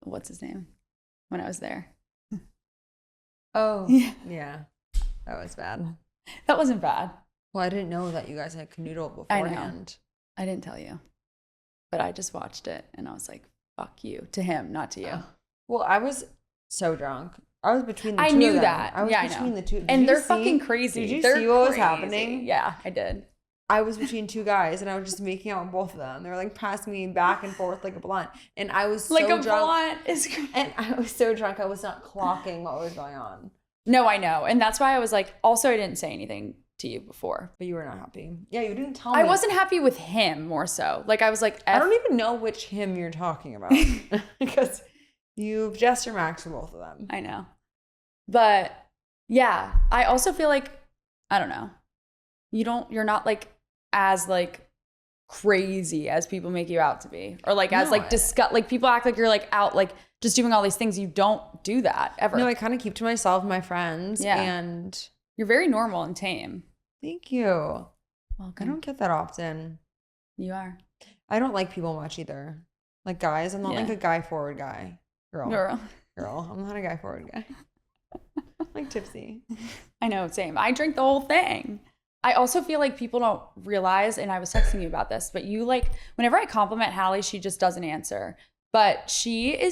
what's his name? When I was there.
Oh, yeah. That was bad.
That wasn't bad.
Well, I didn't know that you guys had canoodled beforehand.
I didn't tell you. but I just watched it and I was like, fuck you. To him, not to you.
Well, I was so drunk. I was between the two
I knew
of them.
that.
I was
I
between
know.
the two. Did
And
you
they're
see-
fucking crazy.
Did you
They're
see what was
crazy.
happening?
Yeah, I did.
I was between two guys and I was just making out with both of them. They were like passing me back and forth like a blunt. And I was so
Like a
drunk.
blunt is
And I was so drunk I was not clocking what was going on.
No, I know. And that's why I was like, also I didn't say anything to you before.
But you were not happy. Yeah, you didn't tell me.
I wasn't happy with him more so. Like I was like,
I don't even know which him you're talking about. Because you've just your max for both of them.
I know. But yeah, I also feel like, I don't know. You're not like as like crazy as people make you out to be. Or like as like like people act like you're like out like just doing all these things. You don't do that ever.
No, I kind of keep to myself and my friends.
Yeah.
And
You're very normal and tame.
thank you. I
Welcome.
don't get that often.
You are.
I don't like people much either. Like guys, I'm not
Yeah.
like a guy forward guy. Girl.
Girl.
I'm not a guy forward guy. I'm like tipsy.
I know, same. I drink the whole thing. I also feel like people don't realize, and I was texting you about this, but you like, whenever I compliment Hallie, she just doesn't answer. But you're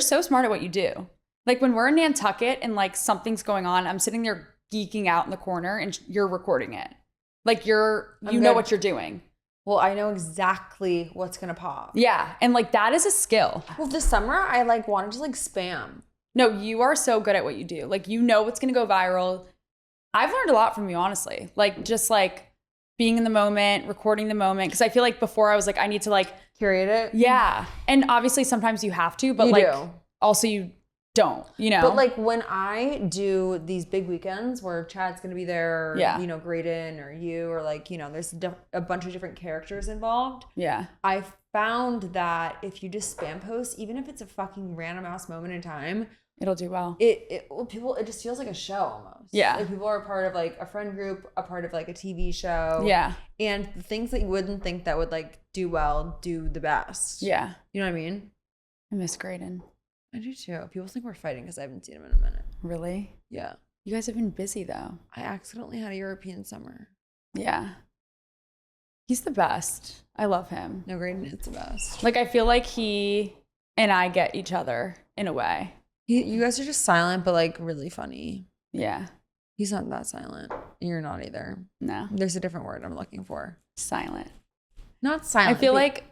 so smart at what you do. Like when we're in Nantucket and like something's going on, I'm sitting there geeking out in the corner and you're recording it. Like you know what you're doing.
Well, I know exactly what's gonna pop.
Yeah. And like that is a skill.
Well, this summer I like wanted to like spam.
No, you are so good at what you do. Like you know what's gonna go viral. I've learned a lot from you, honestly. Like just like being in the moment, recording the moment. Cause I feel like before I was like, I need to like
Curate it.
yeah. And obviously sometimes you have to, but
You
like
do.
also you don't, you know?
But like when I do these big weekends where Chad's gonna be there,
Yeah.
you know, Graydon or you, or like, you know, there's a bunch of different characters involved.
yeah.
I found that if you just spam post, even if it's a fucking random ass moment in time,
It'll do well.
it just feels like a show almost.
Yeah.
Like people are a part of like a friend group, a part of like a TV show.
Yeah.
And the things that you wouldn't think that would like do well, do the best.
Yeah.
You know what I mean?
I miss Graydon.
I do too. People think we're fighting because I haven't seen him in a minute.
Really?
Yeah.
You guys have been busy though.
I accidentally had a European summer.
Yeah. He's the best. I love him.
No, Graydon is the best.
Like I feel like he and I get each other in a way.
You guys are just silent, but like really funny.
Yeah.
He's not that silent. You're not either.
No.
There's a different word I'm looking for.
Silent.
Not silent.
I feel like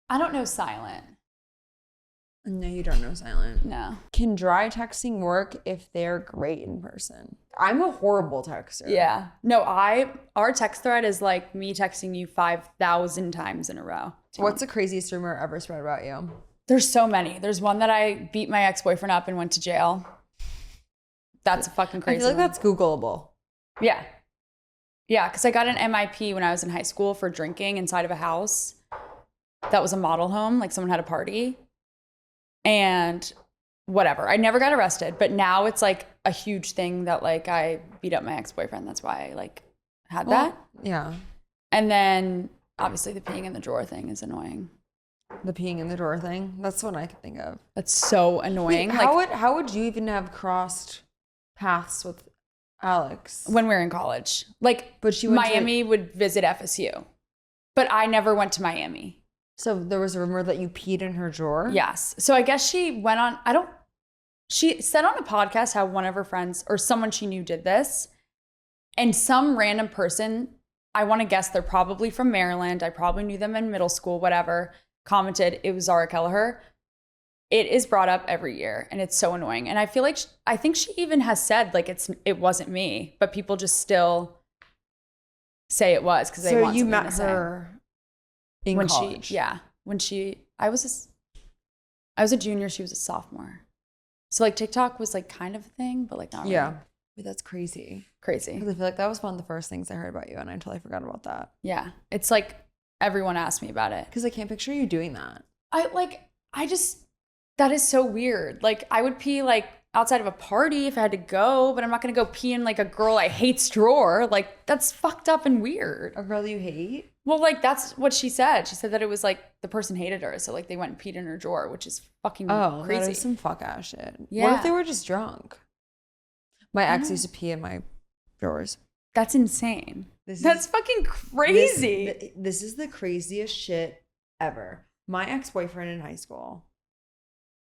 I don't know silent.
No, you don't know silent.
No.
Can dry texting work if they're great in person? I'm a horrible texter.
Yeah. No, our text thread is like me texting you 5,000 times in a row.
What's the craziest rumor ever spread about you?
There's so many. There's one that I beat my ex-boyfriend up and went to jail. That's a fucking crazy
I feel like
one.
that's Googleable.
Yeah. Yeah, because I got an MIP when I was in high school for drinking inside of a house that was a model home. Like someone had a party. And whatever. I never got arrested, but now it's like a huge thing that like I beat up my ex-boyfriend. That's why I like had that.
Yeah.
And then obviously the peeing in the drawer thing is annoying.
The peeing in the door thing. That's what I could think of.
That's so annoying.
Wait, how would you even have crossed paths with Alex?
When we were in college. Like,
But she went to,
Miami would visit FSU. But I never went to Miami.
So there was a rumor that you peed in her drawer?
Yes. So I guess she went on, she said on a podcast how one of her friends or someone she knew did this. And some random person, I want to guess they're probably from Maryland. I probably knew them in middle school, whatever, commented it was Zarah Kelleher. It is brought up every year and it's so annoying. And I feel like, I think she even has said like it wasn't me, but people just still say it was because they want
So you
something
met
to say.
her in college?
When I was a junior, she was a sophomore. So like TikTok was like kind of a thing, but like not really.
Yeah. Wait, that's crazy.
Crazy.
Because I feel like that was one of the first things I heard about you and I totally forgot about that.
Yeah. It's like everyone asked me about it.
Because I can't picture you doing that.
That is so weird. Like I would pee like outside of a party if I had to go, but I'm not gonna go pee in like a girl I hate's drawer. Like that's fucked up and weird.
A girl you hate?
Well, like that's what she said. She said that it was like the person hated her, so like they went and peed in her drawer, which is fucking crazy.
That is some fuck ass shit. What
Yeah.
if they were just drunk? My ex used to pee in my drawers.
That's insane.
That's
Fucking crazy.
This is the craziest shit ever. My ex-boyfriend in high school,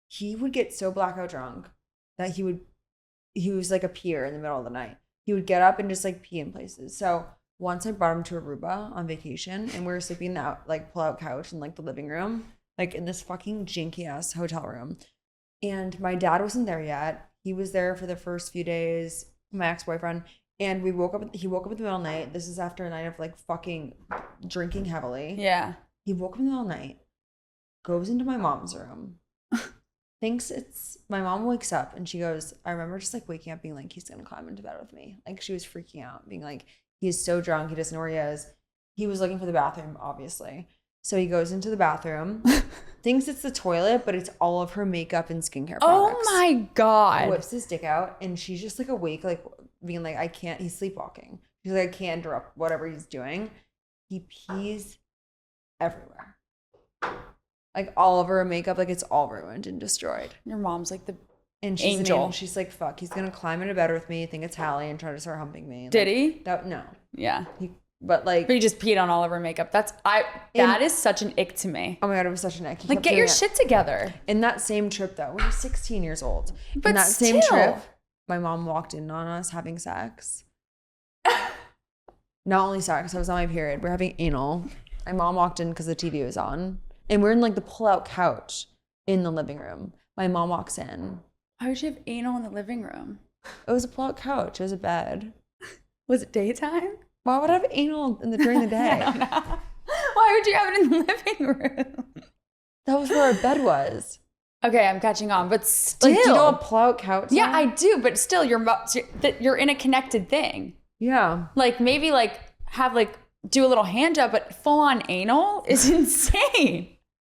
he would get so blackout drunk that he was like a peer in the middle of the night. He would get up and just like pee in places. So once I brought him to Aruba on vacation and we were sleeping in that like pull-out couch in like the living room, like in this fucking janky ass hotel room. And my dad wasn't there yet. He was there for the first few days, my ex-boyfriend. And he woke up in the middle of the night. This is after a night of like fucking drinking heavily.
Yeah.
He woke up in the middle of the night, goes into my mom's room, thinks it's my mom wakes up and she goes, I remember just like waking up being like, he's gonna climb into bed with me. Like she was freaking out, being like, he's so drunk, he doesn't know where he is. He was looking for the bathroom, obviously. So he goes into the bathroom, thinks it's the toilet, but it's all of her makeup and skincare products.
Oh my God.
Whips his dick out and she's just like awake, like being like, I can't, he's sleepwalking. She's like, I can't interrupt whatever he's doing. He pees everywhere. Like all of her makeup, like it's all ruined and destroyed.
Your mom's like the
and she's
angel.
She's like, fuck, he's gonna climb into bed with me, think it's Hallie, and try to start humping me.
Did
like,
he?
No.
Yeah.
But
he just peed on all of her makeup. That is such an ick to me.
Oh my God, it was such an ick.
Like, get your shit together.
In that same trip though, we were 16 years old.
But
in that
still.
same trip, my mom walked in on us having sex. Not only sex, I was on my period. We're having anal. My mom walked in because the TV was on. And we're in like the pull-out couch in the living room. My mom walks in.
Why would you have anal in the living room?
It was a pull-out couch. It was a bed.
Was it daytime?
Why would I have anal during the day?
I don't know. Why would you have it in the living room?
That was where our bed was.
Okay, I'm catching on, but still.
Like, do you know what pull-out couch
Yeah,
are?
I do, but still, you're in a connected thing.
Yeah.
Like, maybe, like, have, like, do a little hand job, but full-on anal is insane.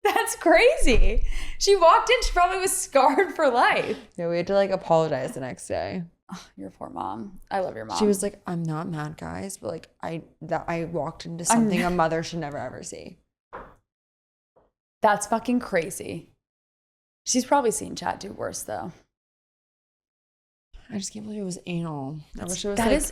That's crazy. She walked in, she probably was scarred for life.
Yeah, we had to, like, apologize the next day.
Oh, your poor mom. I love your mom.
She was like, I'm not mad, guys, but, like, I walked into something a mother should never, ever see.
That's fucking crazy. She's probably seen Chad do worse, though.
I just can't believe it was anal. I wish it was
that's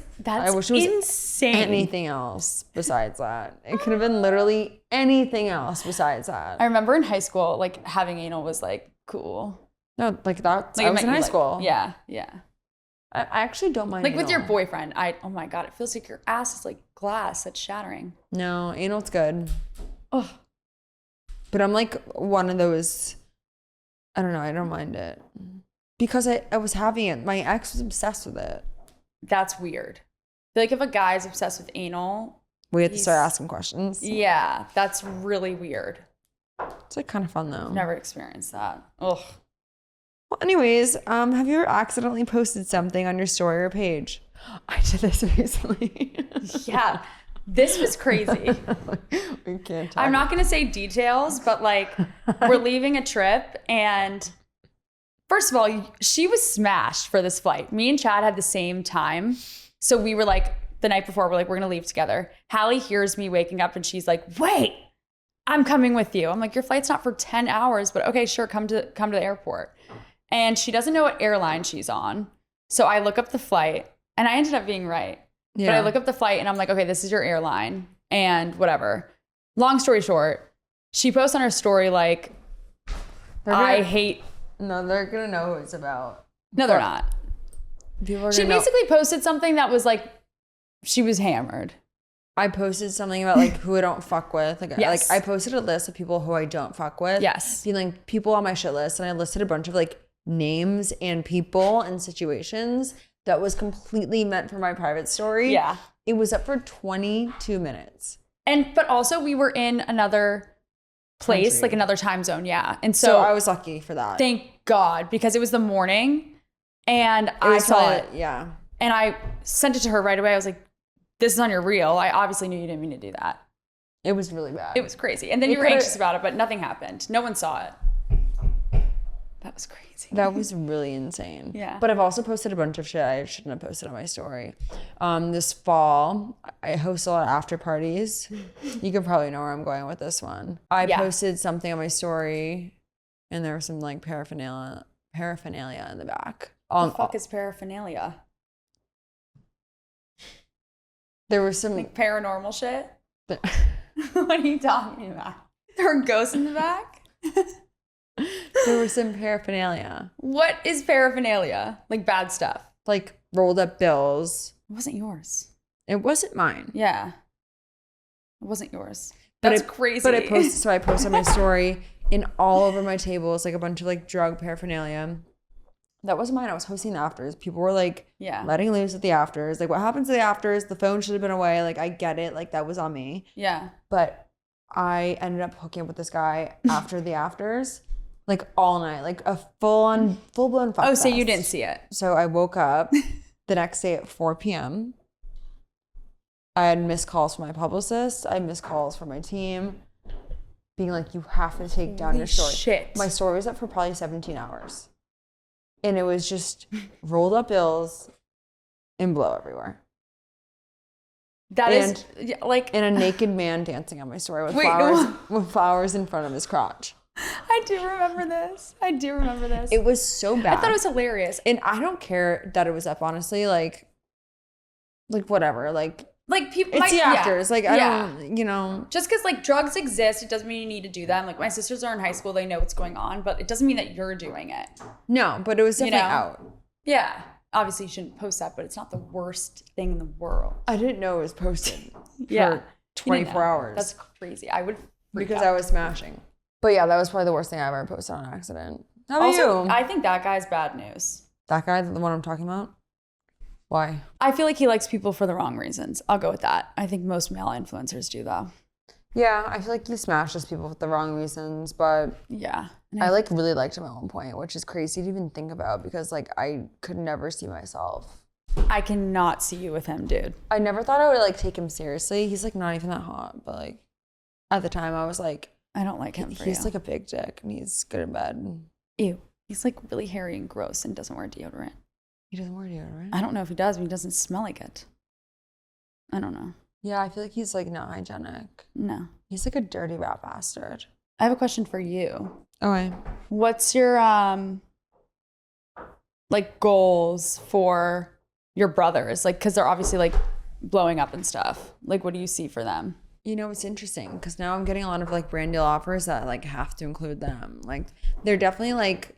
I wish it was
insane.
anything else besides that. It could have been literally anything else besides that.
I remember in high school, like, having anal was, like, cool.
No, like that.
Like,
I was in high
like,
school.
Yeah.
I actually don't mind.
Like
anal.
with your boyfriend, oh my God, it feels like your ass is like glass that's shattering.
No, anal's good.
Oh,
But I'm like one of those. I don't know. I don't mind it because I was having it. My ex was obsessed with it.
that's weird. I feel like if a guy's obsessed with anal,
We had to start asking questions.
yeah, that's really weird.
It's like kind of fun though.
Never experienced that. Ugh.
Well, anyways, have you ever accidentally posted something on your story or page? I did this recently.
Yeah, this was crazy.
We can't talk.
I'm not going to say details, but like we're leaving a trip and first of all, she was smashed for this flight. Me and Chad had the same time. So we were like, the night before, we're like, we're going to leave together. Hallie hears me waking up and she's like, wait, I'm coming with you. I'm like, your flight's not for 10 hours, but okay, sure. Come to the airport. And she doesn't know what airline she's on. So I look up the flight and I ended up being right.
Yeah.
But I look up the flight and I'm like, okay, this is your airline and whatever. Long story short, she posts on her story like, I hate.
No, they're going to know who it's about.
No, they're not.
People are
She
gonna know.
basically posted something that was like, she was hammered.
I posted something about like who I don't fuck with. Like,
Yes.
like I posted a list of people who I don't fuck with.
Yes.
Being like people on my shit list. And I listed a bunch of like names and people and situations that was completely meant for my private story.
Yeah.
It was up for 22 minutes.
But also we were in another place,
Country.
like another time zone. Yeah. And
So I was lucky for that.
thank God, because it was the morning and I saw it
Yeah.
and I sent it to her right away. I was like, this is on your reel. I obviously knew you didn't mean to do that.
It was really bad.
It was crazy. And then you were anxious about it, but nothing happened. No one saw it. That was crazy.
That was really insane.
Yeah.
But I've also posted a bunch of shit I shouldn't have posted on my story. This fall, I host a lot of after parties. You can probably know where I'm going with this one. I posted something on my story and there was some like paraphernalia in the back.
What the fuck is paraphernalia?
There was some
Like paranormal shit? What are you talking about? There were ghosts in the back?
There was some paraphernalia.
What is paraphernalia? Like bad stuff.
Like rolled up bills.
It wasn't yours.
It wasn't mine.
Yeah. It wasn't yours.
But
That's crazy.
But I posted my story, and all over my table was like a bunch of like drug paraphernalia. That wasn't mine. I was hosting the afters. People were like letting loose at the afters. Like, what happens to the afters? The phone should have been away. Like, I get it. Like, that was on me.
Yeah.
But I ended up hooking up with this guy after the afters, like all night, like a full blown fuck
Oh, so
fest.
you didn't see it.
So I woke up the next day at 4 p.m. I had missed calls from my publicist. I had missed calls from my team being like, you have to take down your story.
Shit.
My story was up for probably 17 hours. And it was just rolled up bills and blow everywhere.
That is like...
And a naked man dancing on my story with flowers in front of his crotch.
I do remember this.
It was so bad.
I thought it was hilarious.
And I don't care that it was up, honestly. Like whatever. Like
people,
it's the actors. Like, I don't, you know.
Just because like drugs exist, it doesn't mean you need to do them. Like my sisters are in high school, they know what's going on, but it doesn't mean that you're doing it.
No, but it was definitely out.
Yeah. Obviously you shouldn't post that, but it's not the worst thing in the world.
I didn't know it was posted for 24 hours.
That's crazy. I would freak
because
out.
I was smashing. But yeah, that was probably the worst thing I ever posted on accident. How about
Also,
you?
I think that guy's bad news.
That guy, the one I'm talking about? Why?
I feel like he likes people for the wrong reasons. I'll go with that. I think most male influencers do though.
Yeah, I feel like he smashes people for the wrong reasons, but
yeah.
I like really liked him at one point, which is crazy to even think about because like I could never see myself.
I cannot see you with him, dude.
I never thought I would like take him seriously. He's like not even that hot, but like at the time I was like,
I don't like him for
he's
you.
like a big dick and he's good in bed.
Ew. He's like really hairy and gross and doesn't wear deodorant.
He doesn't wear deodorant?
I don't know if he does, but he doesn't smell like it. I don't know.
Yeah, I feel like he's like not hygienic.
No.
He's like a dirty rat bastard.
I have a question for you.
Okay.
What's your like goals for your brothers? Like, cause they're obviously like blowing up and stuff. Like, what do you see for them?
You know, it's interesting because now I'm getting a lot of like brand deal offers that like have to include them. Like they're definitely like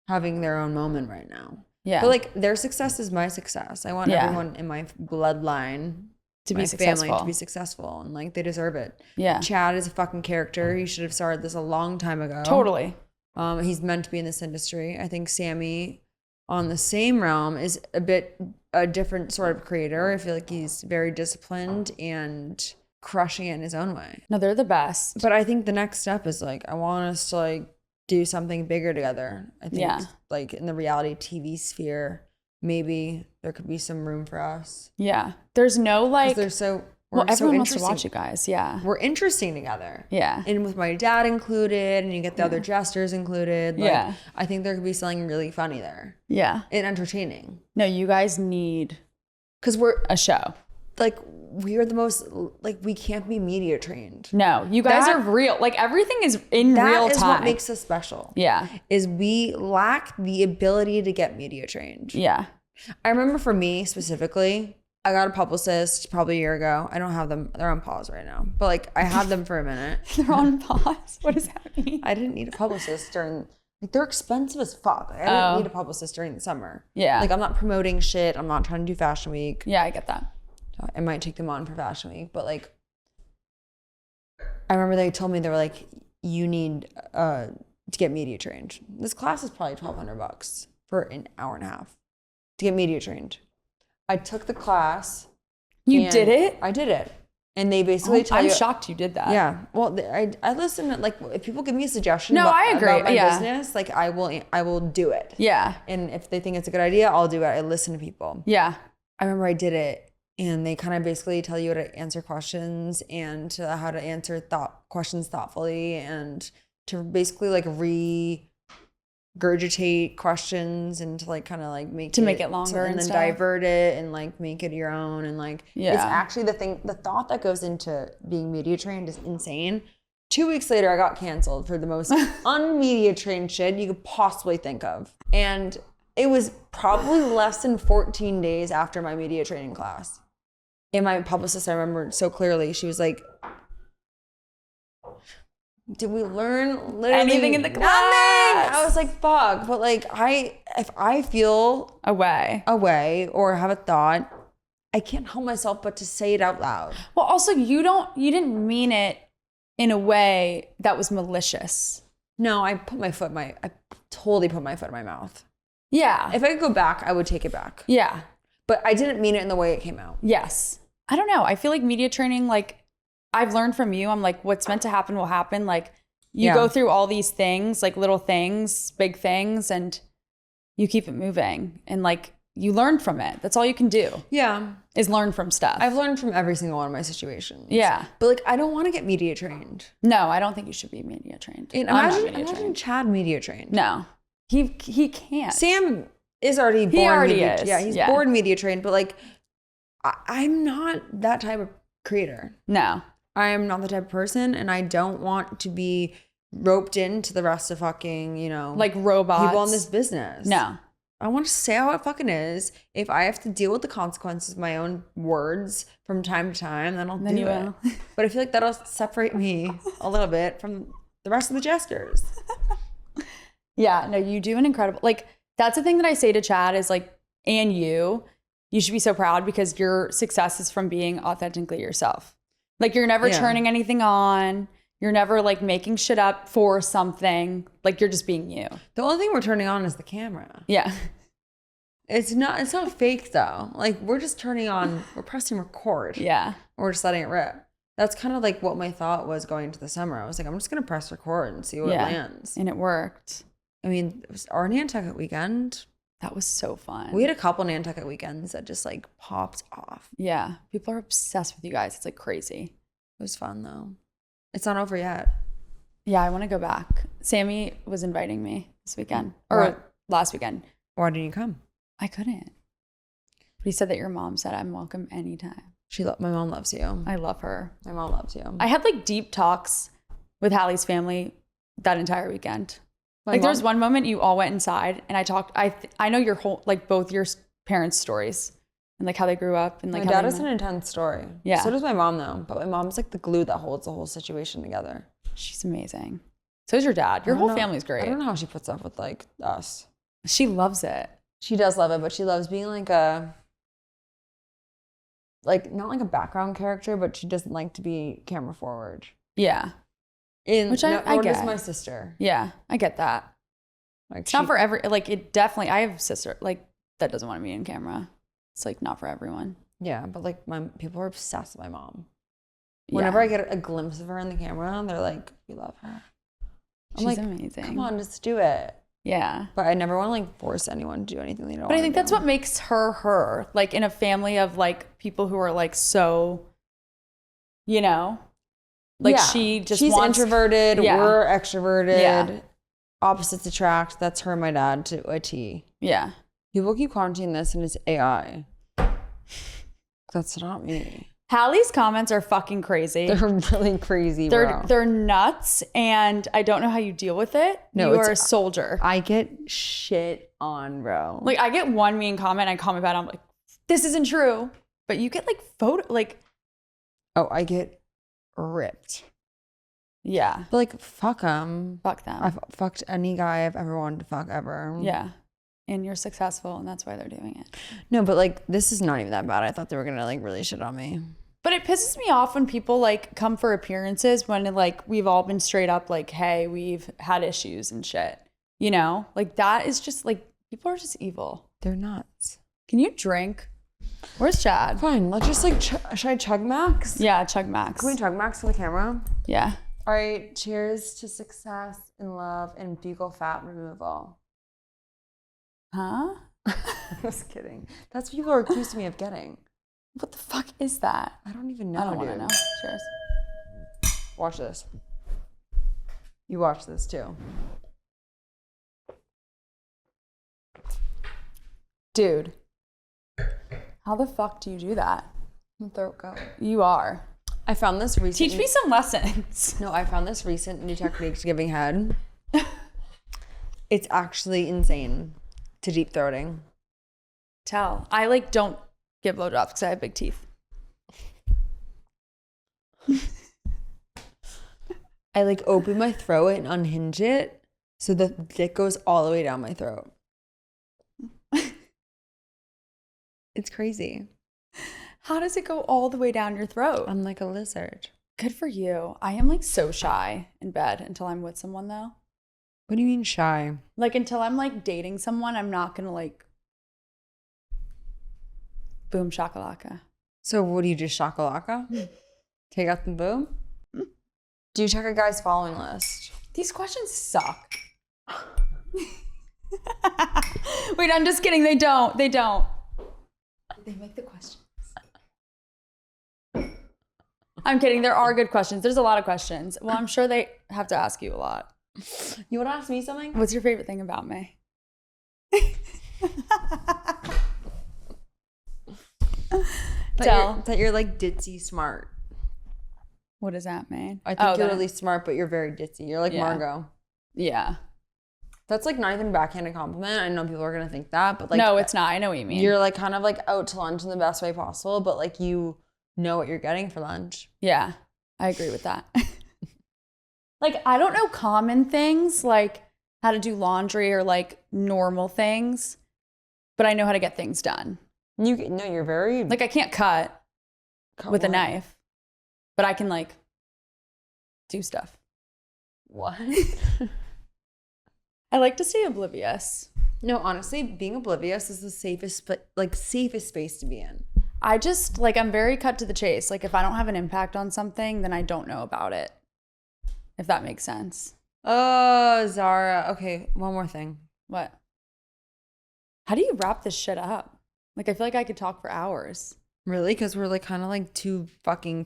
having their own moment right now.
Yeah.
But like their success is my success. I want everyone in my bloodline
to
my
be successful.
family to be successful and like they deserve it.
Yeah.
Chad is a fucking character. He should have started this a long time ago.
Totally.
He's meant to be in this industry. I think Sammy on the same realm is a different sort of creator. I feel like he's very disciplined and crushing it in his own way.
No, they're the best.
But I think the next step is like I want us to like do something bigger together. I think like in the reality TV sphere, maybe there could be some room for us.
Yeah. There's no like everyone wants to watch you guys. Yeah.
We're interesting together.
Yeah.
And with my dad included and you get the other jesters included. Like, I think there could be something really funny there.
Yeah.
And entertaining.
No, you guys need
because we're
a show.
Like we are the most like we can't be media trained.
No, you guys are real. Like everything is in real time.
That is what makes us special.
Yeah.
Is we lack the ability to get media trained.
Yeah.
I remember for me specifically, I got a publicist probably a year ago. I don't have them. They're on pause right now. But like I had them for a minute.
They're on pause? What does that mean?
I didn't need a publicist during like they're expensive as fuck. Like, I didn't need a publicist during the summer.
Yeah.
Like I'm not promoting shit. I'm not trying to do Fashion Week.
Yeah, I get that.
I might take them on for Fashion Week, but like, I remember they told me they were like, you need to get media trained. This class is probably $1,200 for an hour and a half to get media trained. I took the class.
You did it?
I did it. And they basically tell you.
I'm shocked you did that.
Yeah. Well, I listen to like if people give me a suggestion
I agree.
about my business, like I will do it.
Yeah.
And if they think it's a good idea, I'll do it. I listen to people.
Yeah.
I remember I did it. And they kind of basically tell you how to answer questions and how to answer questions thoughtfully and to basically like regurgitate questions and to like kind of like make
it longer
and then
stuff.
divert it and like make it your own and like it's actually the thought that goes into being media trained is insane. 2 weeks later, I got canceled for the most unmedia trained shit you could possibly think of. And it was probably less than 14 days after my media training class. And my publicist, I remember so clearly, she was like, Did we learn literally
anything in the class?
Nothing. I was like, fuck. But like, if I feel
away
or have a thought, I can't help myself but to say it out loud.
Well, also you didn't mean it in a way that was malicious.
No, I totally put my foot in my mouth.
Yeah.
If I could go back, I would take it back.
Yeah.
But I didn't mean it in the way it came out.
Yes. I don't know. I feel like media training, like I've learned from you, I'm like, what's meant to happen will happen. Like you go through all these things, like little things, big things, and you keep it moving. And like you learn from it. That's all you can do.
Yeah.
Is learn from stuff.
I've learned from every single one of my situations.
Yeah.
But like, I don't want to get media trained.
No, I don't think you should be media trained.
And imagine Chad media trained.
No. He can't.
Sam is already born.
He already
media,
is.
Yeah, he's born media trained, but like, I'm not that type of creator.
No.
I am not the type of person, and I don't want to be roped into the rest of fucking,
like robots.
People in this business.
No.
I want to say how it fucking is. If I have to deal with the consequences of my own words from time to time, then I'll do it.
Will.
But I feel like that'll separate me a little bit from the rest of the jesters.
Yeah, no, you do an incredible, like, that's the thing that I say to Chad is like, and you should be so proud because your success is from being authentically yourself. Like you're never turning anything on. You're never like making shit up for something. Like you're just being you.
The only thing we're turning on is the camera.
Yeah.
It's not fake though. Like we're just turning on, we're pressing record.
Yeah.
Or we're just letting it rip. That's kind of like what my thought was going into the summer. I was like, I'm just going to press record and see what lands.
And it worked.
I mean, it was our Nantucket weekend.
That was so fun.
We had a couple Nantucket weekends that just like popped off.
Yeah. People are obsessed with you guys. It's like crazy.
It was fun though. It's not over yet.
Yeah, I want to go back. Sammy was inviting me this weekend or last weekend.
Why didn't you come?
I couldn't. But he said that your mom said I'm welcome anytime.
My mom loves you.
I love her.
My mom loves you.
I had like deep talks with Hallie's family that entire weekend. Like there was one moment you all went inside and I talked. I know your whole, like both your parents' stories and like how they grew up and like
my dad has an intense story.
Yeah.
So does my mom though. But my mom's like the glue that holds the whole situation together.
She's amazing. So is your dad. Your whole family's great.
I don't know how she puts up with like us.
She loves it.
She does love it, but she loves being like not like a background character, but she doesn't like to be camera forward.
Yeah.
Which I get.
Does
my sister.
Yeah, I get that.
Like
it's not for it definitely, I have a sister, like, that doesn't want to be in camera. It's, like, not for everyone.
Yeah, but, like, people are obsessed with my mom. Whenever I get a glimpse of her in the camera, they're like, we love her.
She's like, amazing.
Come on, just do it.
Yeah.
But I never want to, like, force anyone to do anything they don't want
But I think that's what makes her her. Like, in a family of, like, people who are, like, so, like, she's
introverted, we're extroverted. Yeah. Opposites attract. That's her and my dad to a T.
Yeah.
People keep commenting this and it's AI. That's not me.
Hallie's comments are fucking crazy.
They're really crazy, bro.
They're nuts, and I don't know how you deal with it. No, you are a soldier.
I get shit on, bro.
Like, I get one mean comment, I comment back, I'm like, this isn't true. But you get, like,
Oh, I get ripped.
Yeah.
But, like, fuck them.
Fuck them.
I've fucked any guy I've ever wanted to fuck ever.
Yeah. And you're successful, and that's why they're doing it.
No, but, like, this is not even that bad. I thought they were going to, like, really shit on me.
But it pisses me off when people, like, come for appearances when, like, we've all been straight up, like, hey, we've had issues and shit. Like, that is just, like, people are just evil.
They're nuts.
Can you drink? Where's Chad?
Fine. Let's just, like, should I chug Max?
Yeah, chug Max.
Can we chug Max for the camera?
Yeah.
All right. Cheers to success and love and fecal fat removal.
Huh?
I was kidding. That's what people are accusing me of getting.
What the fuck is that?
I don't even know.
I don't want to know. Cheers.
Watch this. You watch this too.
Dude. How the fuck do you do that?
Throat go.
You are.
I found this recent.
Teach me some lessons.
No, I found this recent new technique to giving head. It's actually insane to deep throating.
Tell. I like don't give blowjobs because I have big teeth.
I like open my throat and unhinge it so the dick goes all the way down my throat. It's crazy.
How does it go all the way down your throat?
I'm like a lizard.
Good for you. I am like so shy in bed until I'm with someone though.
What do you mean shy?
Like until I'm like dating someone, I'm not gonna like boom shakalaka.
So what do you do, shakalaka? Take out the boom? Do you check a guy's following list?
These questions suck. Wait, I'm just kidding. They don't. They make the questions. I'm kidding. There are good questions. There's a lot of questions. Well, I'm sure they have to ask you a lot.
You want to ask me something?
What's your favorite thing about me?
That you're like ditzy smart.
What does that mean?
I think you're really smart, but you're very ditzy. You're like Margot.
Yeah.
That's like not even a backhanded compliment. I know people are gonna think that, but like
no, it's not. I know what you mean.
You're like kind of like out to lunch in the best way possible, but like you know what you're getting for lunch.
Yeah, I agree with that. Like I don't know common things like how to do laundry or like normal things, but I know how to get things done.
You're very
like I can't cut with a knife, but I can like do stuff.
What?
I like to stay oblivious.
No, honestly, being oblivious is the safest space to be in.
I just like I'm very cut to the chase. Like if I don't have an impact on something, then I don't know about it. If that makes sense.
Oh, Zara. Okay, one more thing.
What? How do you wrap this shit up? Like I feel like I could talk for hours.
Really? Because we're like kind of like two fucking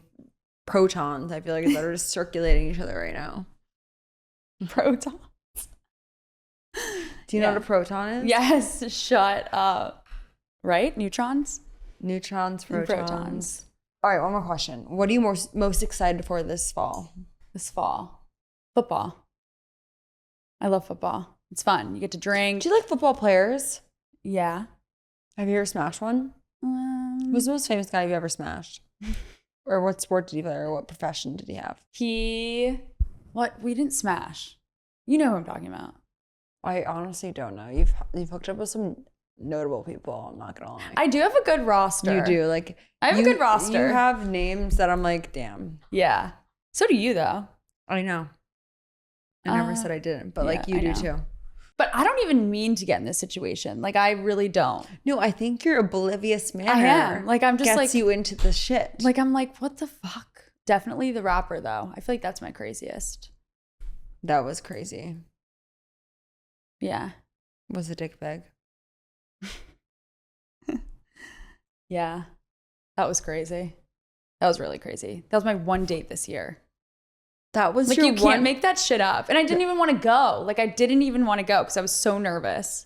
protons. I feel like that are just circulating each other right now.
Protons.
Do you know what a proton is?
Yes. Shut up. Right? Neutrons?
Neutrons, protons. All right, one more question. What are you most excited for this fall?
This fall? Football. I love football. It's fun. You get to drink.
Do you like football players?
Yeah.
Have you ever smashed one? Who's the most famous guy you ever smashed? Or what sport did he play, or what profession did he have?
What? We didn't smash. You know who I'm talking about.
I honestly don't know. You've hooked up with some notable people, I'm not gonna lie.
I do have a good roster.
You do. Like
I have a good roster.
You have names that I'm like, damn.
Yeah. So do you though.
I know. I never said I didn't, but like you do too.
But I don't even mean to get in this situation. Like I really don't.
No, I think your oblivious manner
I am. Like I'm just
gets
like
you into the shit.
Like I'm like, what the fuck? Definitely the rapper though. I feel like that's my craziest.
That was crazy.
Yeah.
Was a dick big?
Yeah. That was crazy. That was really crazy. That was my one date this year.
That was
like you can't make that shit up. And I didn't even want to go. Like I didn't even want to go because I was so nervous.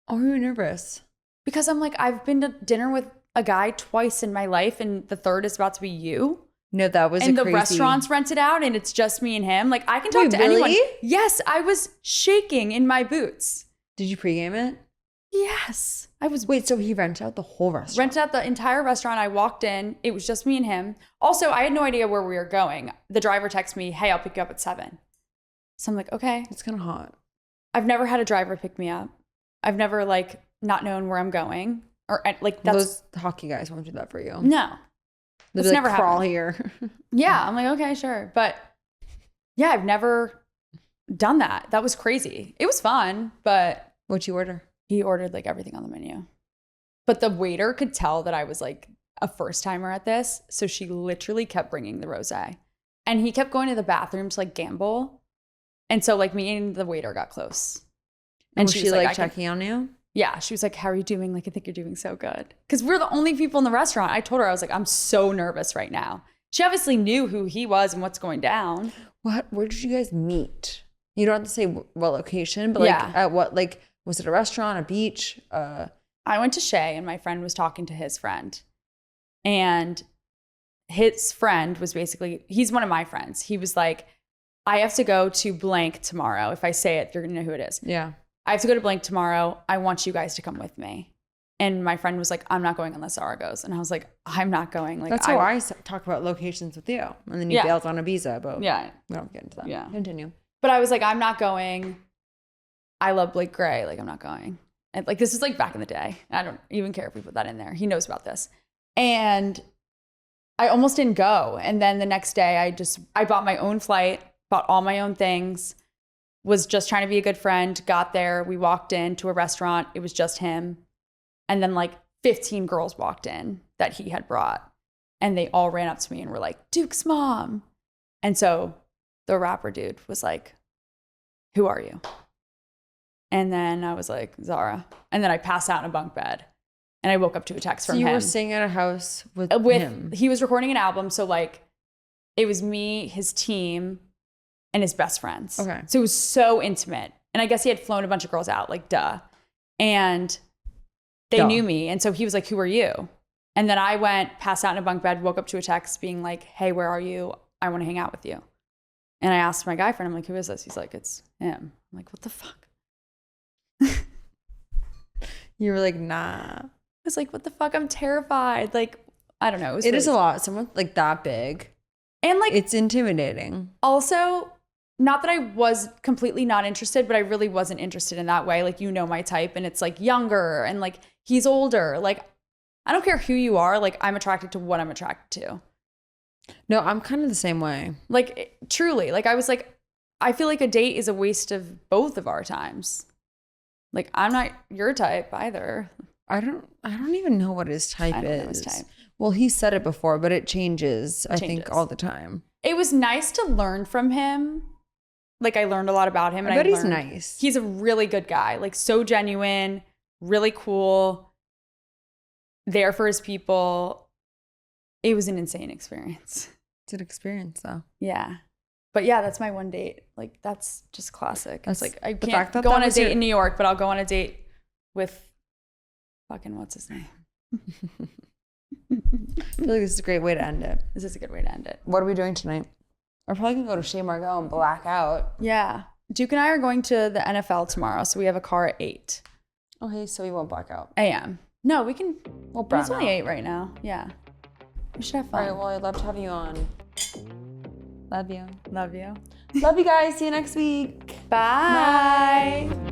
Oh, you were nervous?
Because I'm like, I've been to dinner with a guy twice in my life and the third is about to be you.
No, that was
and
crazy.
The restaurant's rented out and it's just me and him. Like I can talk to anyone. Yes, I was shaking in my boots.
Did you pregame it?
Yes. I was.
Wait, so he rented out the whole restaurant?
Rented out the entire restaurant. I walked in. It was just me and him. Also, I had no idea where we were going. The driver texted me, hey, I'll pick you up at 7. So I'm like, okay.
It's kind of hot.
I've never had a driver pick me up. I've never like not known where I'm going. Or like that's.
Those hockey guys won't do that for you.
No.
That's never happened. Crawl here.
Yeah. I'm like, okay, sure. But yeah, I've never done that. That was crazy. It was fun, but.
What'd you order?
He ordered like everything on the menu. But the waiter could tell that I was like a first timer at this. So she literally kept bringing the rosé. And he kept going to the bathroom to like gamble. And so like me and the waiter got close.
And she was like checking on you?
Yeah. She was like, how are you doing? Like, I think you're doing so good. Because we're the only people in the restaurant. I told her, I was like, I'm so nervous right now. She obviously knew who he was and what's going down.
What? Where did you guys meet? You don't have to say what location, but like at what, like, was it a restaurant, a beach?
I went to Shea and my friend was talking to his friend. And his friend was basically, he's one of my friends. He was like, I have to go to blank tomorrow. If I say it, you're going to know who it is.
Yeah.
I have to go to blank tomorrow. I want you guys to come with me. And my friend was like, I'm not going unless Zarah goes. And I was like, I'm not going. Like,
That's how I talk about locations with you. And then you bailed on Ibiza, but we don't get into that.
Yeah.
Continue.
But I was like, I'm not going. I love Blake Gray. Like, I'm not going. And like, this is like back in the day. I don't even care if we put that in there. He knows about this. And I almost didn't go. And then the next day I bought my own flight, bought all my own things, was just trying to be a good friend, got there. We walked into a restaurant. It was just him. And then like 15 girls walked in that he had brought. And they all ran up to me and were like, Duke's mom. And so the rapper dude was like, who are you? And then I was like, Zarah. And then I passed out in a bunk bed. And I woke up to a text from him.
So you were staying at a house with him?
He was recording an album. So like, it was me, his team, and his best friends.
Okay.
So it was so intimate. And I guess he had flown a bunch of girls out, like duh. And they knew me. And so he was like, who are you? And then I went, passed out in a bunk bed, woke up to a text being like, hey, where are you? I want to hang out with you. And I asked my guy friend, I'm like, who is this? He's like, it's him. I'm like, what the fuck?
You were like, nah.
I was like, what the fuck? I'm terrified. Like, I don't know.
It is a lot. Someone like that big.
And like,
it's intimidating.
Also, not that I was completely not interested, but I really wasn't interested in that way. Like, you know my type, and it's like younger and like he's older. Like, I don't care who you are. Like, I'm attracted to what I'm attracted to.
No, I'm kind of the same way.
Like, truly. Like, I was like, I feel like a date is a waste of both of our times. Like, I'm not your type either.
I don't even know what his type is.
I don't know his type.
Well, he said it before, but it changes, I think, all the time.
It was nice to learn from him. Like, I learned a lot about him.
I bet he's nice.
He's a really good guy. Like, so genuine, really cool, there for his people. It was an insane experience.
It's an experience, though.
Yeah. But yeah, that's my one date. Like, that's just classic.
That's
like, I
the
can't
fact that
go
that
on a
was
date
your-
in New York, but I'll go on a date with fucking what's his name?
I feel like this is a great way to end it.
This is a good way to end it.
What are we doing tonight? We're probably going to go to Chez Margot and black out.
Yeah. Duke and I are going to the NFL tomorrow, so we have a car at 8
Okay, so we won't black out.
a.m. No, we can.
We'll
It's only
out.
8 right now. Yeah. We should have fun.
All right, well, I'd love to have you on. Love you.
Love you.
Love you guys. See you next week.
Bye.
Bye.